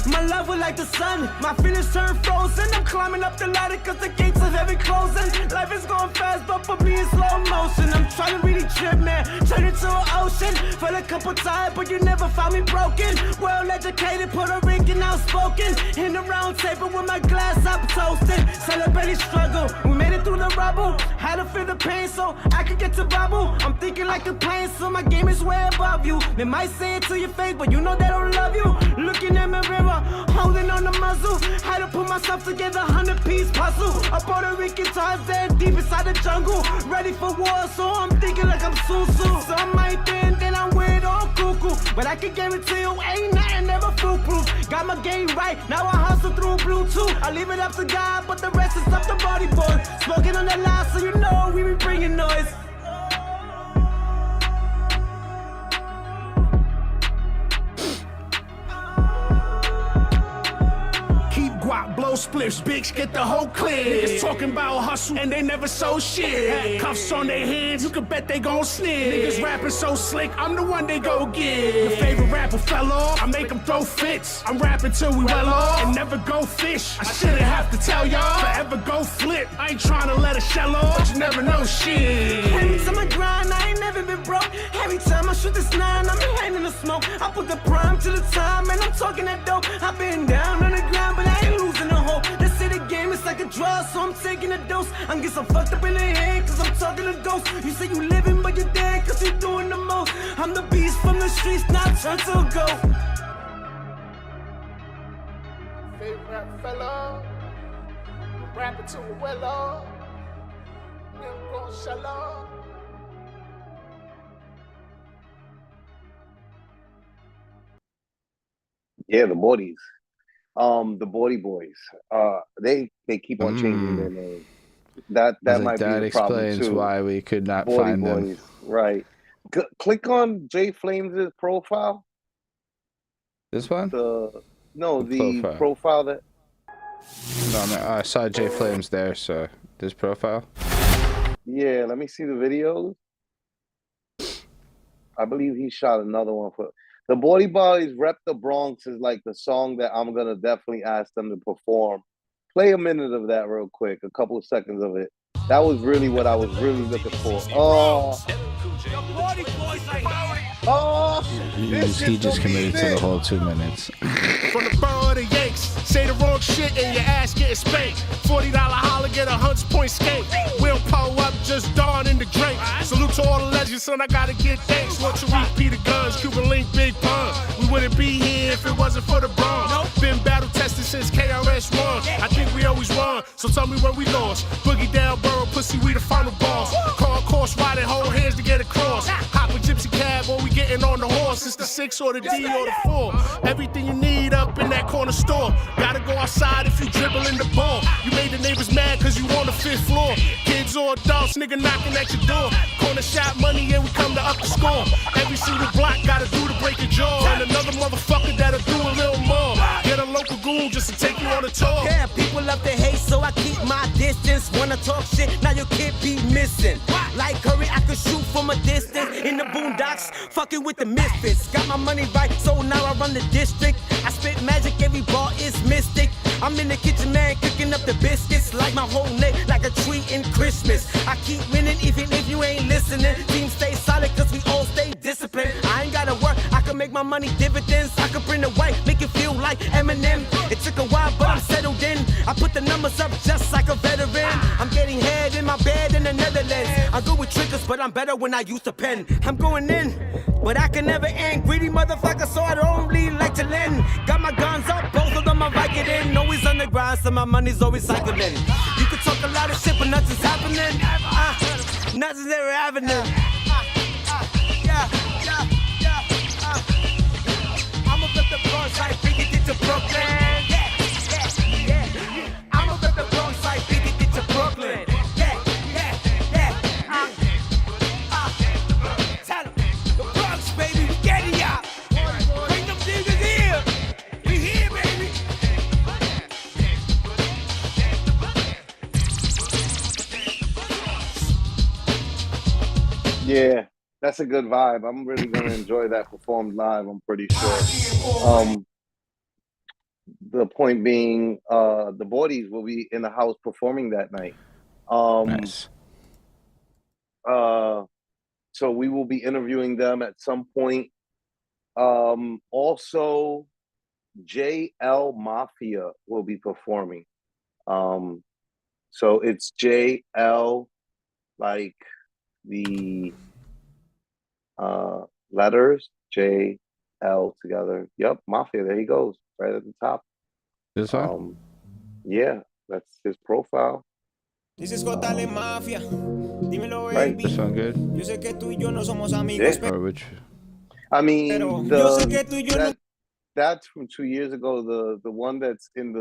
My love was like the sun, my feelings turn frozen. I'm climbing up the ladder cause the gates of heaven closing. Life is going fast, but for me it's slow motion. I'm trying to really trip, man, turn into an ocean. Felt a couple times, but you never found me broken. Well educated, Puerto Rican, outspoken. In the round table with my glass up toasting. Celebrating struggle, we made it through the rubble. Had to feel the pain so I could get to bubble. I'm thinking like a plane, so my game is way above you. They might say it to your face, but you know they don't love you. Looking at my mirror, holding on the muzzle. Had to put myself together, 100-piece puzzle. A Puerto Rican Tarzan deep inside the jungle. Ready for war, so I'm thinking like I'm Susu. So I might then I'm weird or cuckoo. But I can guarantee you ain't nothing ever foolproof. Got my game right, now I hustle through Bluetooth. I leave it up to God, but the rest is up to Body Boy. Smoking on the line, so you know we be bringing noise. Guap, blow spliffs, bitch, get the whole clip. Niggas talking about hustle and they never sold shit. Cuffs on their hands, you can bet they gon' snitch. Niggas rapping so slick, I'm the one they go get. Your favorite rapper fell off, I make them throw fits. I'm rapping till we well off and never go fish. I shouldn't have to tell y'all, forever go flip. I ain't trying to let a shell off, but you never know shit. Every time I grind, I ain't never been broke. Every time I shoot this 9, I'm handing the smoke. I put the prime to the time, and I'm talking that dope. I've been down on the ground, but I ain't losing the hope. They say the game is like a drug, so I'm taking a dose. I'm getting so fucked up in the head, cause I'm talking to ghosts. You say you living, but you're dead, cause you're doing the most. I'm the beast from the streets, now turn to a ghost. Favorite rap fella, rapping to a well off, never gonna shell off. Yeah, the Bodies. The Bodie boys. They keep on changing their name. That might be the problem explains too. why we could not Bodie find boys, them. right? Click on Jay Flames' profile. This one? The No, profile that. I saw Jay Flames there, so this profile. Yeah, let me see the videos. I believe he shot another one for the Bodie Boys. Rep the Bronx is like the song that I'm gonna definitely ask them to perform. Play a minute of that real quick, a couple of seconds of it. That was really what I was really looking for. He just committed to the whole 2 minutes. From the borough of the Yanks, say the wrong shit. shit and your ass getting spanked. $40 holler, get a Hunts Point skate. We don't pull up, just dawn in the drink. Salute to all the legends, son, I gotta get thanks. Want to repeat the guns, Cuban Link, Big Pun. We wouldn't be here if it wasn't for the Bronx. Been battle tested since KRS One. I think we always won, so tell me where we lost. Boogie down, Burrow, pussy, we the final boss. Car course riding, hold hands to get across. Hop a gypsy cab or we getting on the horse. It's the 6 or the D or the 4. Everything you need up in that corner store. Gotta go outside if you dribbling the ball. You made the neighbors mad cause you on the 5th floor. Kids or adults, nigga knocking at your door. Corner shot money and we come to up the score. Every single block gotta do to break your jaw. And another motherfucker that'll do a little more. Get a local goon just to take you on a tour. Yeah, people love to hate, so I keep my distance. Wanna talk shit, now your kid be missing. Like Curry, I could shoot from a distance. In the boondocks, fucking with the misfits. Got my money right, so now I run the district. I spit magic, every ball is mystic. I'm in the kitchen, man, cooking up the biscuits. Like my whole neck, like a tree in Christmas. I keep winning, even if you ain't listening. Team stay solid, cause we all stay disciplined. I ain't gotta work, I can make my money dividends. I can bring the white, make it feel like Eminem. It took a while, but I'm settled in. I put the numbers up just like a veteran. I'm getting head in my bed in the Netherlands. I'm good with triggers, but I'm better when I use the pen. I'm going in, but I can never end. Greedy motherfucker, so I don't really like to lend. Got my guns up, both of them I Vicodin. Always on the grind, so my money's always cycling. You can talk a lot of shit, but nothing's happening. Nothing's ever happening. I'ma flip the Bronx like Biggie did to Brooklyn. I'ma flip the Bronx like Biggie did to Brooklyn. Tell 'em, the Bronx, baby, we getting ya. Bring them niggas here. We here, baby. Yeah, that's a good vibe. I'm really gonna enjoy that performed live. I'm pretty sure. The point being, the Bodies will be in the house performing that night. Nice. So we will be interviewing them at some point. Also, JL Mafia will be performing. So it's JL, like the letters, JL together. Yep, Mafia, there he goes, right at the top. This one? Yeah, that's his profile. This is Gotale Mafia. Dímelo, Right. baby. This one good? Yo sé que tú y yo no somos amigos, Yeah. Or which? I mean, pero yo sé que tú y yo no. that's from 2 years ago. The one that's in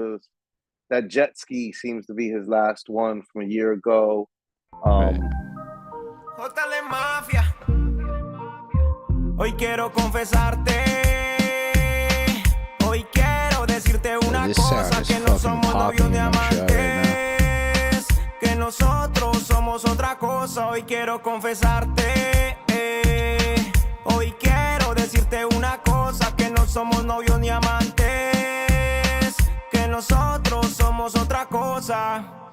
that jet ski seems to be his last one from a year ago. Gotale Mafia. Hoy quiero confesarte. Hoy quiero decirte una This sound cosa is que no fucking somos popping novios in my shot diamantes. Que nosotros somos otra cosa. Hoy quiero confesarte. Hoy quiero decirte una cosa que no somos novios ni amantes. Que nosotros somos otra cosa.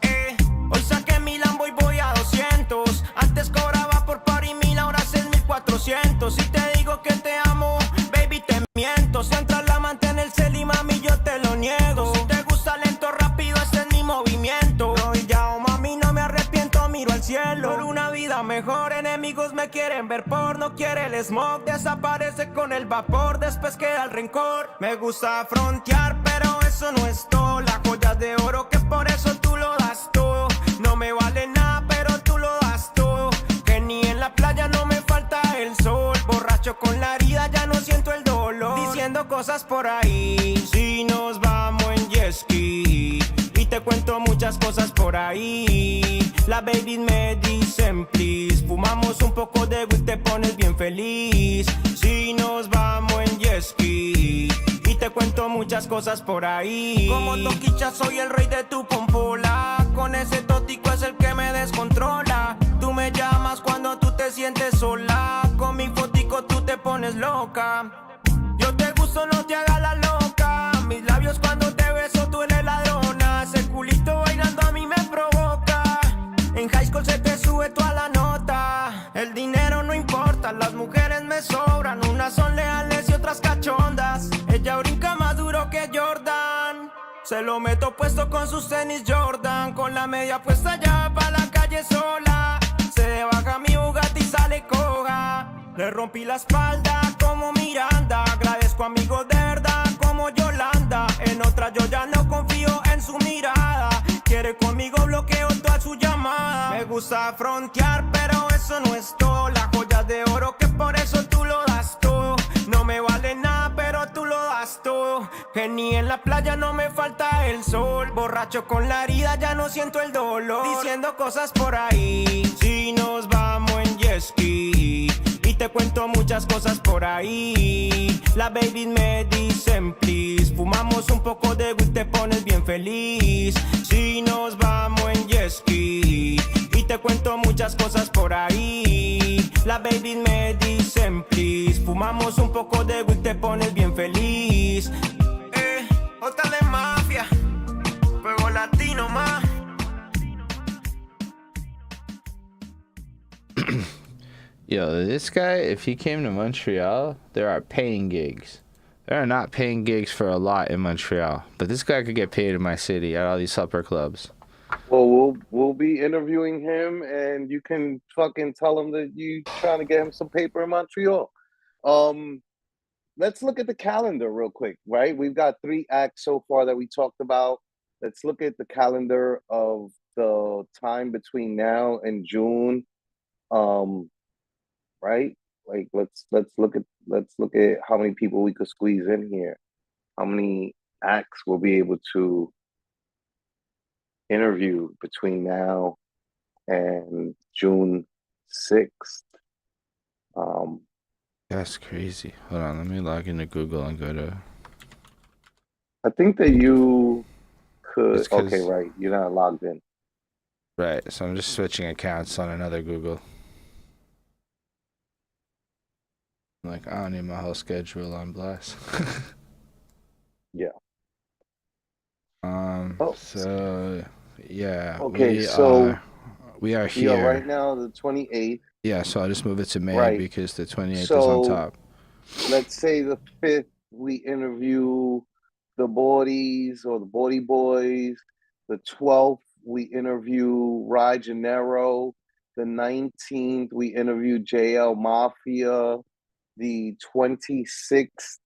Hoy saqué mi Lambo y voy a 200. Antes cobraba por par y 1000, ahora 6400. Si te digo que te amo, baby, te miento. Si entras la amante en el cel y mami, yo te lo niego. Si te gusta lento, rápido, ese es mi movimiento. Hoy ya, oh, mami, no me arrepiento, miro al cielo. Por una vida mejor, enemigos me quieren ver por. No quiere el smog, desaparece con el vapor. Después queda el rencor. Me gusta frontear, pero eso no es todo. Las joyas de oro, que por eso tú lo das todo. No me vale nada, pero tú lo das todo. Que ni en la playa no me falta el sol. Borracho con la herida, ya no siento el dolor. Diciendo cosas por ahí. Si nos vamos en jet ski. Y te cuento muchas cosas por ahí. Las babies me dicen please. Fumamos un poco de weed, te pones bien feliz. Si nos vamos en jet ski. Y te cuento muchas cosas por ahí. Como Toquicha soy el rey de tu pompola. Con ese tótico es el que me descontrola. Tú me llamas cuando tú te sientes sola. Con mi fotico tú te pones loca. Yo te gusto, no te hagas la loca. Mis labios cuando te beso tú eres ladrona. Ese culito bailando a mí me provoca. En high school se te sube toda la nota. El dinero no importa, las mujeres me sobran. Unas son leales y otras cachondas. Ella brinca más duro que Jordan. Se lo meto puesto con sus tenis Jordan, con la media puesta ya pa' la calle sola. Se baja mi Bugatti y sale coja. Le rompí la espalda como Miranda. Agradezco amigos de verdad como Yolanda. En otra yo ya no confío en su mirada. Quiere conmigo, bloqueo toda su llamada. Me gusta frontear, pero eso no es todo. Las joyas de oro que por eso tú lo das todo. No me vale nada, pero tú lo das todo. Que ni en la playa no me falta el sol. Borracho con la herida, ya no siento el dolor. Diciendo cosas por ahí. Si nos vamos en jet ski. Y te cuento muchas cosas por ahí. Las babies me dicen please. Fumamos un poco de weed, te pones bien feliz. Si nos vamos en jet ski. Y te cuento muchas cosas por ahí. Las babies me dicen please. Fumamos un poco de weed, te pones bien feliz. Otra de mafia. Fuego latino más. Yo, this guy, if he came to Montreal, there are paying gigs. There are not paying gigs for a lot in Montreal, but this guy could get paid in my city at all these supper clubs. Well, we'll be interviewing him, and you can fucking tell him that you trying to get him some paper in Montreal. Let's look at the calendar real quick, right? We've got 3 acts so far that we talked about. Let's look at the calendar of the time between now and June. Right? Like let's look at how many people we could squeeze in here. How many acts we'll be able to interview between now and June 6th. That's crazy. Hold on, let me log into Google and go to. I think that you could. It's 'cause- Okay, right. You're not logged in. Right, so I'm just switching accounts on another Google. Like, I don't need my whole schedule on blast. Yeah. So yeah. Okay, so we are here. Yeah, right now the 28th. Yeah, so I'll just move it to May Right. because the 28th is So- on top. Let's say the 5th we interview the Bawdies or the Bawdy Boys. The 12th we interview Ry Gennaro. The 19th we interview JL Mafia. The 26th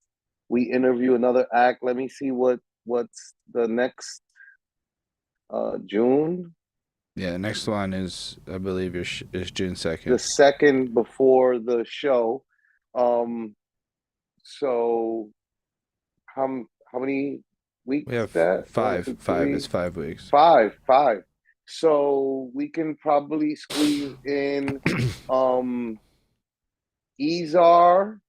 we interview another act. Let me see what's the next June. Yeah, the next one is, I believe, is June 2nd. The second before the show. So how many weeks? We have that? five. 1, 2, 5 3. is 5 weeks. Five. So we can probably squeeze in Ezar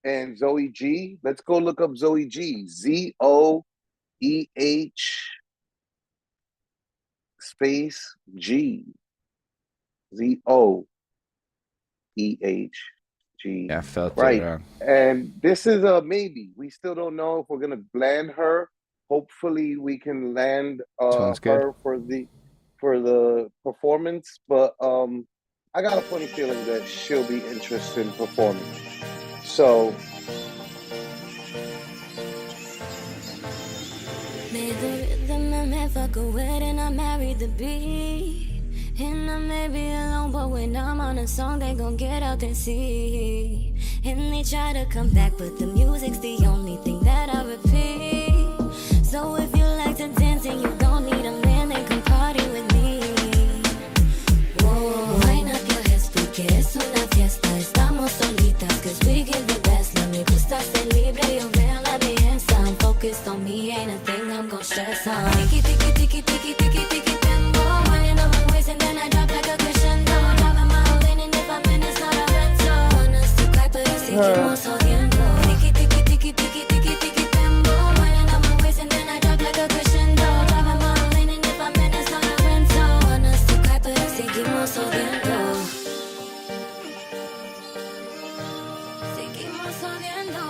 and Zoe G. Let's go look up Zoe G. ZOEH space G. ZOEH G. Yeah, I felt Right. it wrong. And this is a maybe. We still don't know if we're gonna land her. Hopefully we can land Sounds good. her for the performance. But I got a funny feeling that she'll be interested in performing. So Made the rhythm, I may fuck a wedding, I married the beat. And I may be alone, but when I'm on a song, they gon' get out and see. And they try to come back, but the music's the only thing that I repeat. So if you like to dance and you don't need a man, then come party with me. Whoa, wind up your hips, porque es una fiesta. Estamos solitas, cause we give the best. No me gusta ser libre, yo veo la belleza. I'm focused on me, ain't a thing I'm gon' stress on. Tiki, tiki, tiki, tiki, tiki, tiki, tempo. Winding up my waist and then I drop like a crescendo. Driving my whole lane and if I'm in, it's not a rental. Wanna tocar, pero seguimos odiando. Tiki, tiki, tiki, tiki, tiki, tiki, tempo. Winding up my waist and then I drop like a crescendo. Driving my whole lane and if I'm in, it's not a rental. Wanna tocar, pero seguimos odiando. Seguimos odiando.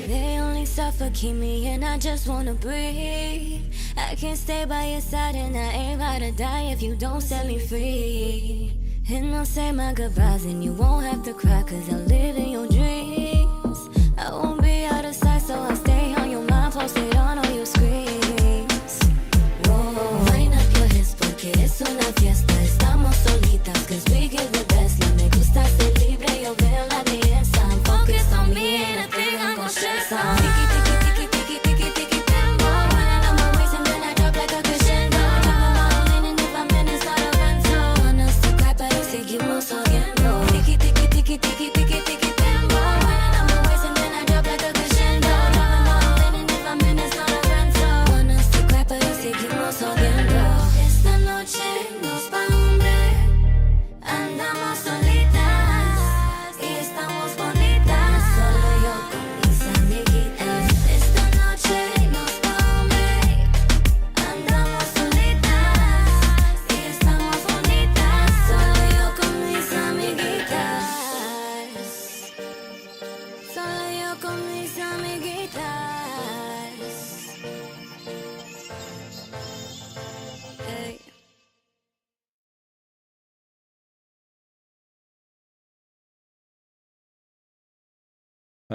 They only suffocate me and I just wanna breathe. I can't stay by your side and I ain't about to die if you don't set me free. And I'll say my goodbyes and you won't have to cry cause I'll live in your dreams.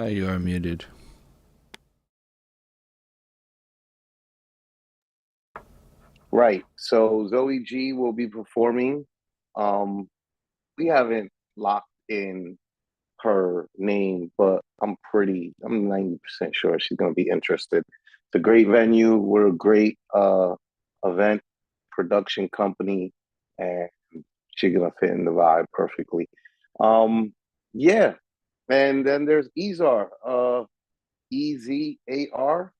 Oh, you are muted. Right. So Zoe G will be performing. We haven't locked in her name, but I'm 90% sure she's gonna be interested. It's a great venue. We're a great event production company, and she's gonna fit in the vibe perfectly. Yeah. And then there's Ezar, EZAR.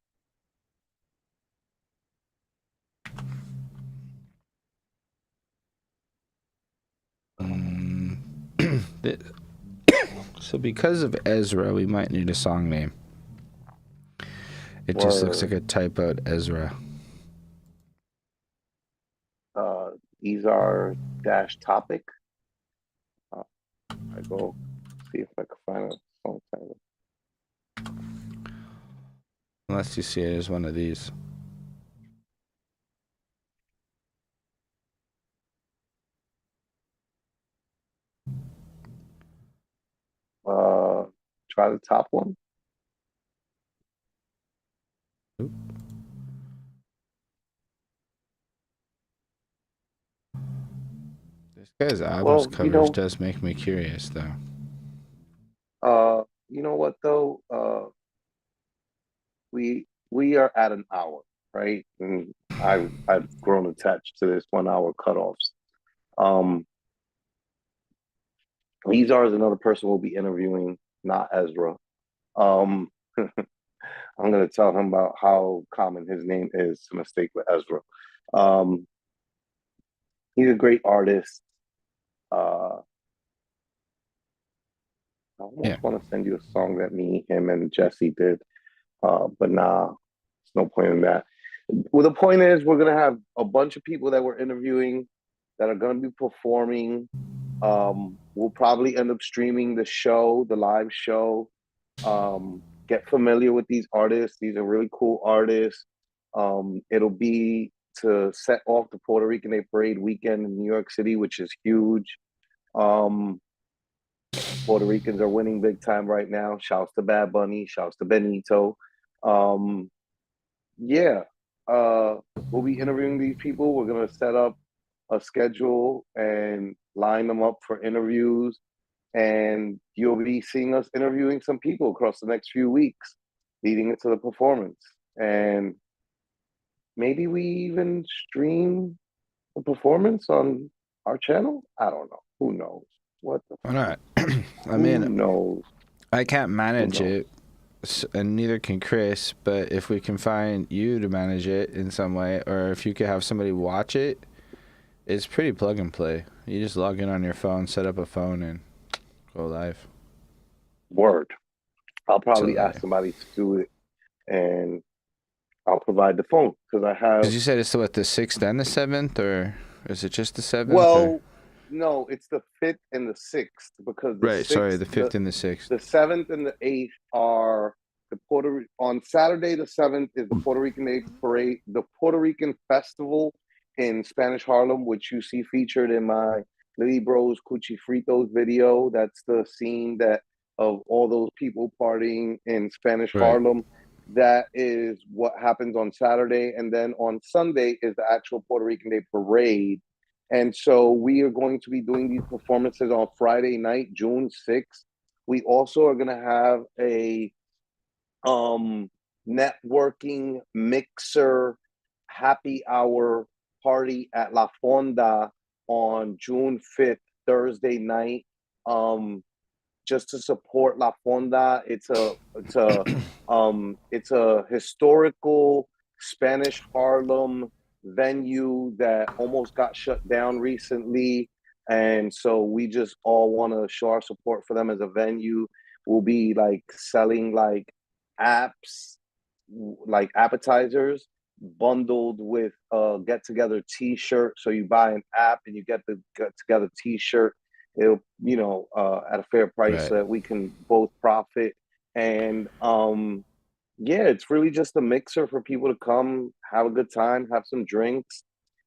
So because of Ezra, we might need a song name. It just looks like a typoed Ezra. Ezar dash topic. I go see if I can find a song title. Unless you see it as one of these. Try the top one. Oop. This guy's albums covers does make me curious, though. You know what though? We are at an hour, right? And I've grown attached to this 1 hour cutoffs. Ezar is another person we'll be interviewing, not Ezra. I'm gonna tell him about how common his name is to mistake with Ezra. He's a great artist. I almost want to send you a song that me, him, and Jesse did, but nah, there's no point in that. Well, the point is, we're gonna have a bunch of people that we're interviewing that are gonna be performing. We'll probably end up streaming the show, the live show. Get familiar with these artists. These are really cool artists. It'll be to set off the Puerto Rican Day Parade weekend in New York City, which is huge. Puerto Ricans are winning big time right now. Shouts to Bad Bunny. Shouts to Benito. Yeah. We'll be interviewing these people. We're going to set up a schedule and line them up for interviews. And you'll be seeing us interviewing some people across the next few weeks leading into the performance. And maybe we even stream the performance on our channel. I don't know. Who knows? What the Why not? I mean, who knows? I can't manage it, and neither can Chris, but if we can find you to manage it in some way, or if you could have somebody watch it, it's pretty plug and play. You just log in on your phone, set up a phone, and go live. Word. I'll probably ask somebody to do it, and I'll provide the phone, because I have... Because you said it's what, the 6th and the 7th, or is it just the 7th? Well... Or? No, it's the 5th and the 6th, because the 5th and the 6th. The 7th and the 8th are on Saturday the 7th is the Puerto Rican Day Parade, the Puerto Rican Festival in Spanish Harlem, which you see featured in my Lily Bros Cuchi Fritos video. That's the scene of all those people partying in Spanish Harlem. That is what happens on Saturday, and then on Sunday is the actual Puerto Rican Day Parade. And so we are going to be doing these performances on Friday night, June 6th. We also are going to have a networking mixer happy hour party at La Fonda on June 5th, Thursday night. Just to support La Fonda. It's a historical Spanish Harlem venue that almost got shut down recently, and so we just all want to show our support for them as a venue. We'll be like selling like apps, like appetizers bundled with a get together t-shirt. So you buy an app and you get the get together t-shirt. It'll, at a fair price so that we can both profit. And yeah, it's really just a mixer for people to come, have a good time, have some drinks,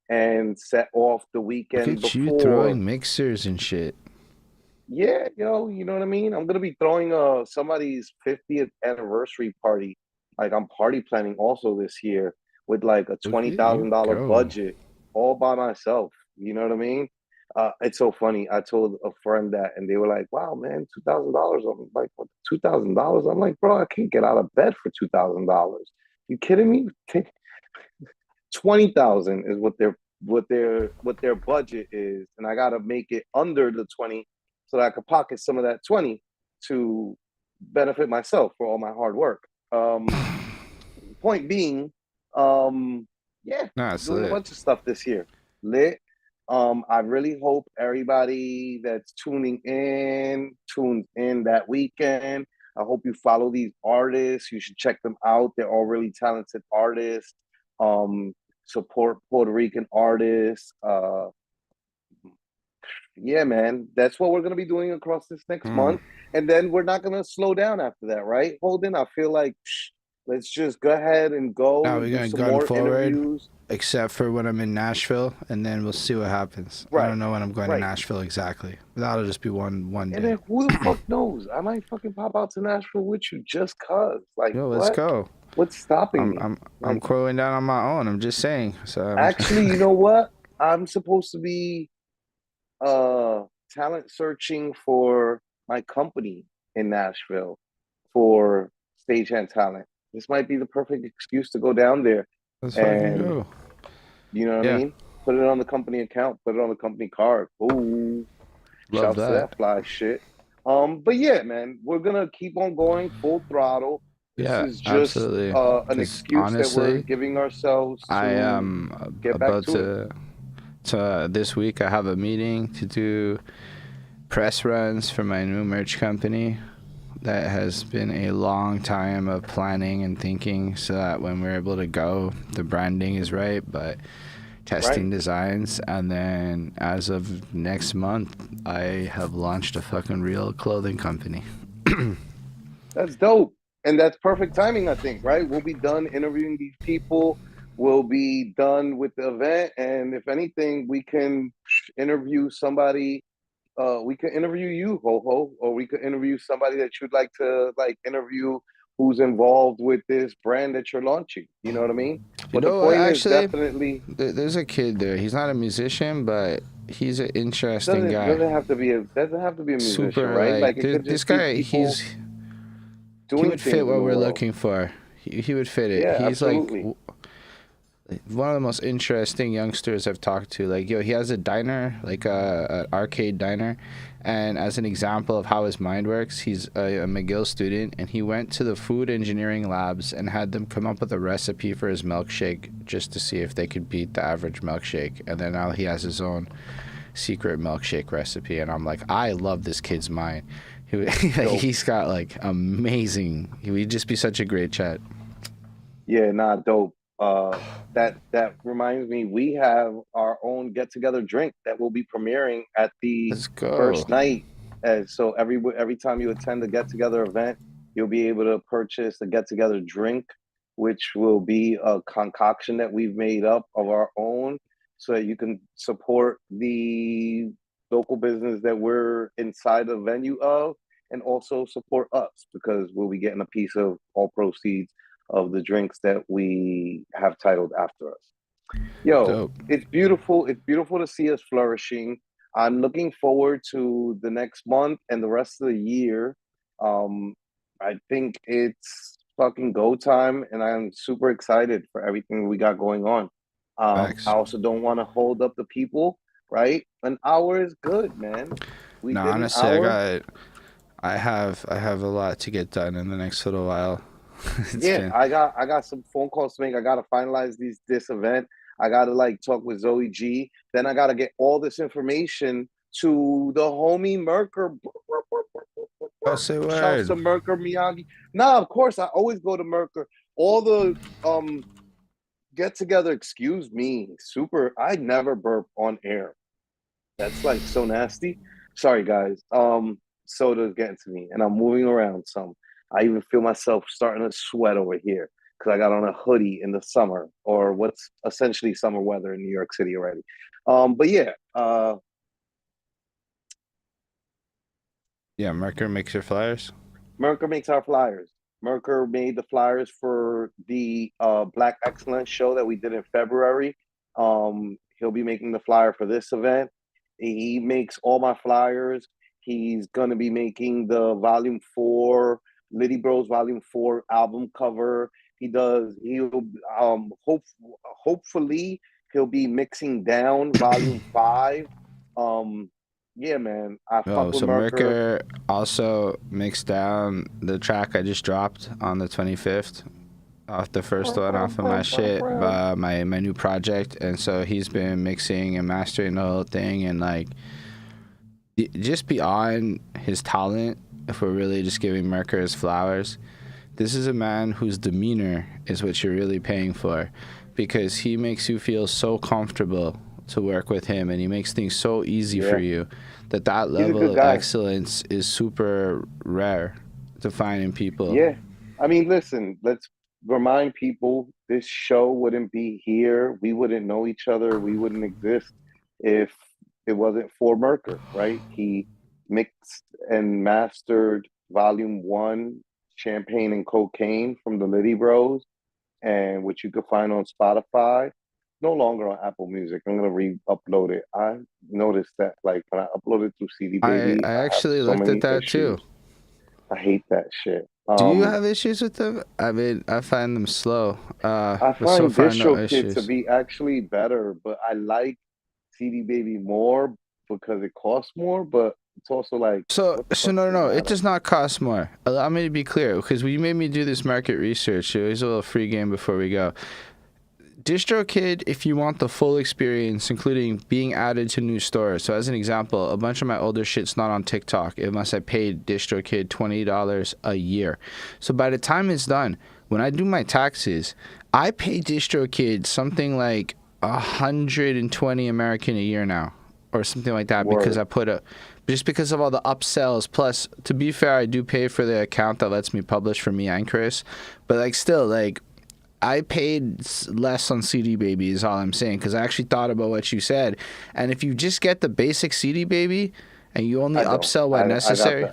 and set off the weekend Look at you throwing mixers and shit. Yeah, yo, you know what I mean? I'm gonna be throwing somebody's 50th anniversary party. Like I'm party planning also this year with like a Look twenty at you thousand dollar go. budget all by myself. You know what I mean? It's so funny. I told a friend that and they were like, wow, man, $2,000. I'm like, what, $2,000? I'm like, bro, I can't get out of bed for $2,000. You kidding me? 20,000 is what their budget is, and I gotta make it under the 20 so that I could pocket some of that 20 to benefit myself for all my hard work. Point being, yeah, Nah, it's doing a lit. bunch of stuff this year. Lit. I really hope everybody that's tunes in that weekend. I hope you follow these artists. You should check them out. They're all really talented artists. Um, Support Puerto Rican artists. Yeah, man, that's what we're gonna be doing across this next Mm. month, and then we're not gonna slow down after that, right? Holden, I feel like let's just go ahead and Now go we're do gonna some gun more forward, interviews. except for when I'm in Nashville, and then we'll see what happens. I Right, don't know when I'm going to right. Nashville exactly. That'll just be one And day. then who the fuck knows? I might fucking pop out to Nashville with you just cause. Like, Yo, let's what? go. What's stopping I'm me? I'm I'm Like, crowing down on my own. I'm just saying. So actually, you know what? I'm supposed to be uh talent searching for my company in Nashville for stagehand talent. This might be the perfect excuse to go down there let's fucking and go. you know what I Yeah, mean? Put it on the company account, put it on the company card. Ooh, love shouts to that. that fly shit. But yeah, man, we're gonna keep on going full throttle. This Yeah, is just absolutely. an Because excuse that we're honestly, giving ourselves I to am get back about to it. to this week. I have a meeting to do press runs for my new merch company. That has been a long time of planning and thinking so that when we're able to go, the branding is right, but testing Right. designs. And then as of next month, I have launched a fucking real clothing company. That's dope. And that's perfect timing, I think, right? We'll be done interviewing these people. We'll be done with the event. And if anything, we can interview somebody. We could interview you, Ho Ho, or we could interview somebody that you'd like to like interview who's involved with this brand that you're launching. You know what I mean? You But the know, point is actually, definitely there's a kid there. He's not a musician, but he's an interesting doesn't guy. doesn't have to be a doesn't have to be a musician, Super, right? like, Like it could this just be guy, people he doing would fit things in what the we're world. looking for. He would fit it. Yeah, He's like absolutely. one of the most interesting youngsters I've talked to. Like, yo, he has a diner, like a arcade diner, and as an example of how his mind works, he's a McGill student, and he went to the food engineering labs and had them come up with a recipe for his milkshake just to see if they could beat the average milkshake. And then now he has his own secret milkshake recipe, and I'm like, I love this kid's mind. He's got like amazing. He would just be such a great chat. Yeah, nah, dope. That reminds me, we have our own get together drink that will be premiering at the Let's go. first night. And so every time you attend the get together event, you'll be able to purchase the get together drink, which will be a concoction that we've made up of our own, so that you can support the local business that we're inside the venue of, and also support us because we'll be getting a piece of all proceeds of the drinks that we have titled after us. Yo, Dope. it's beautiful. It's beautiful to see us flourishing. I'm looking forward to the next month and the rest of the year. Um, I think it's fucking go time, and I'm super excited for everything we got going on. I Facts. also don't want to hold up the people, right? An hour is good, man. We No, did an honestly, hour. I have a lot to get done in the next little while. It's Yeah, been I got some phone calls to make. I gotta finalize this event. I gotta like talk with Zoe G. Then I gotta get all this information to the homie Merker. oh, say Shouts word. to Merker Miyagi. Nah, of course I always go to Merker. All the get together. Excuse me, super. I never burp on air. That's like so nasty. Sorry guys. Soda's getting to me, and I'm moving around some. I even feel myself starting to sweat over here because I got on a hoodie in the summer, or what's essentially summer weather in New York City already. But yeah, Yeah, Merker makes your flyers. Merker makes our flyers. Merker made the flyers for the Black Excellence show that we did in February. He'll be making the flyer for this event. He makes all my flyers. He's gonna be making the Volume 4, Liddy Bros Volume 4 album cover. He'll hopefully he'll be mixing down Volume 5. Yeah, man. I Oh, fuck with so Merker. Merker also mixed down the track I just dropped on the 25th, off the first one off of my shit, my new project, and so he's been mixing and mastering the whole thing, and like, just beyond his talent, if we're really just giving Merker his flowers, this is a man whose demeanor is what you're really paying for, because he makes you feel so comfortable to work with him, and he makes things so easy for you that level of excellence is super rare to find in people. Yeah. I mean, listen, let's remind people this show wouldn't be here. We wouldn't know each other. We wouldn't exist if it wasn't for Merker, right? He mixed and mastered Volume 1, Champagne and Cocaine from the Liddy Bros, and which you could find on Spotify. No longer on Apple Music. I'm gonna re-upload it. I noticed that, like, when I uploaded through CD Baby, I actually looked at that issues. too. I hate that shit. Do you have issues with them? I mean, I find them slow. I find DistroKid to be actually better, but I like CD Baby more because it costs more, but it's also like... So no, it does not cost more. Allow me to be clear, because you made me do this market research. Here's a little free game before we go. DistroKid, if you want the full experience, including being added to new stores. So as an example, a bunch of my older shit's not on TikTok unless I paid DistroKid $20 a year. So by the time it's done, when I do my taxes, I pay DistroKid something like 120 American a year now, or something like that, because I put just because of all the upsells. Plus, to be fair, I do pay for the account that lets me publish for me and Chris, but like still, like, I paid less on CD Baby is all I'm saying, because I actually thought about what you said. And if you just get the basic CD Baby and you only upsell when necessary.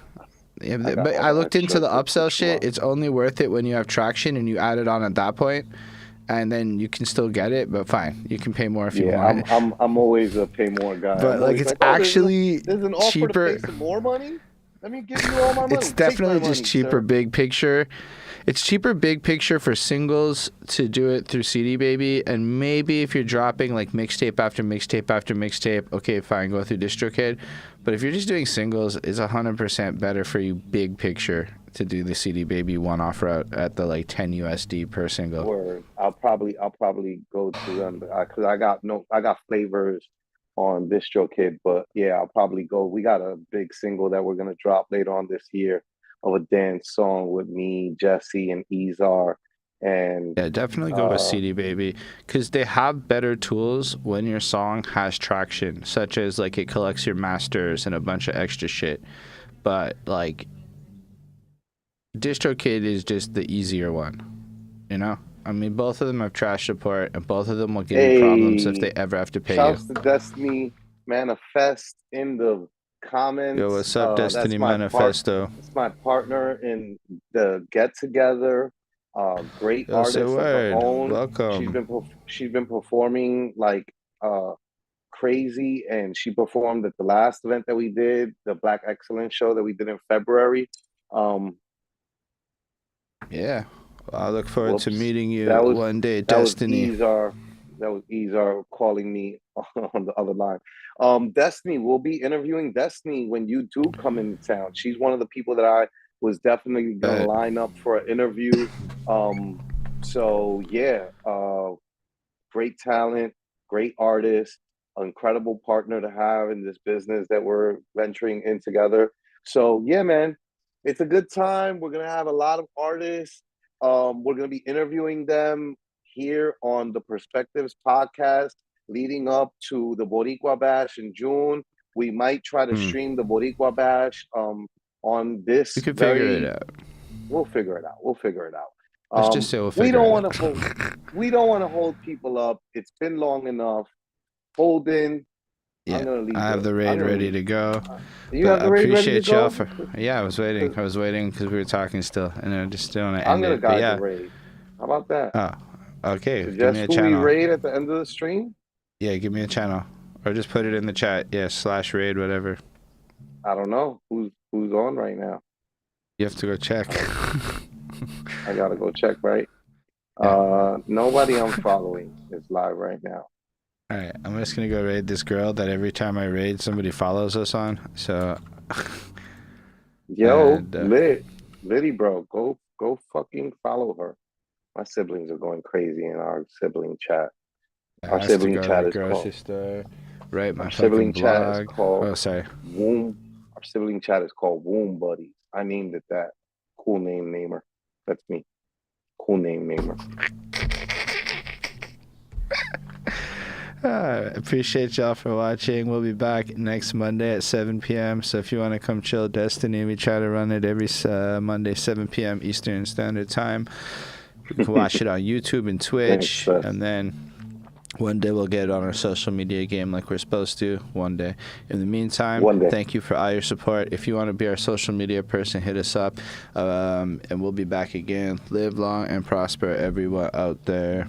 But I looked into the upsell shit. It's only worth it when you have traction and you add it on at that point, and then you can still get it. But fine, you can pay more if you want. Yeah, I'm always a pay more guy. But like, it's actually there's an offer cheaper. To pay some more money. Let me give you all my money. It's definitely just cheaper, big picture. It's cheaper big picture for singles to do it through CD Baby, and maybe if you're dropping like mixtape after mixtape after mixtape, okay, fine, go through DistroKid. But if you're just doing singles, it's 100% better for you big picture to do the CD Baby one-off route at the like 10 USD per single. Word. I'll probably go to them because I got flavors on DistroKid, but yeah, I'll probably go. We got a big single that we're gonna drop later on this year of a dance song with me, Jesse, and Ezar. And yeah, definitely go with CD Baby, because they have better tools when your song has traction, such as like it collects your masters and a bunch of extra shit. But like, DistroKid is just the easier one, you know? I mean, both of them have trash support, and both of them will give you problems if they ever have to pay shouts you. To Destiny Manifest in the comments. Yo, what's up, Destiny Manifesto? It's my partner in the Get Together. Great artist of her own. Welcome. She's been performing like crazy, and she performed at the last event that we did, the Black Excellence show that we did in February. Yeah. I look forward to meeting you one day, Destiny. That was Ezar calling me on the other line. Destiny, we'll be interviewing Destiny when you do come into town. She's one of the people that I was definitely going to line up for an interview. So, yeah, great talent, great artist, incredible partner to have in this business that we're venturing in together. So, yeah, man, it's a good time. We're going to have a lot of artists. We're going to be interviewing them here on the Perspectives podcast leading up to the Boricua Bash in June. We might try to stream the Boricua Bash on this. We can figure it out. We'll figure it out. Let's just say we don't want to hold people up. It's been long enough. Holden, Yeah, gonna leave. I have the raid ready to go. You But have the I raid ready to appreciate go? y'all for. Yeah, I was waiting because we were talking still, and I just don't want to I'm end gonna it. But guide yeah. the raid. How about that? Oh, okay. Give me Suggest a who we channel. raid at the end of the stream? Yeah, give me a channel, or just put it in the chat. Yeah, /raid whatever. I don't know who's on right now. You have to go check. I gotta go check. Right. Nobody I'm following is live right now. All right, I'm just gonna go raid this girl that every time I raid somebody follows us on. So. Yo, And, Liddy, bro, go fucking follow her. My siblings are going crazy in our sibling chat. Our has to sibling go to chat the is grocery called. store. Right, my Our fucking sibling chat is blog. called. Oh, sorry. Womb. Our sibling chat is called Womb Buddies. I named it that. Cool name namer. That's me. Cool name namer. Appreciate y'all for watching. We'll be back next Monday at 7 p.m. So if you want to come chill Destiny, we try to run it every Monday, 7 p.m. Eastern Standard Time. You can watch it on YouTube and Twitch. Thanks, and then one day we'll get it on our social media game like we're supposed to. One day. In the meantime, thank you for all your support. If you want to be our social media person, hit us up. And we'll be back again. Live long and prosper, everyone out there.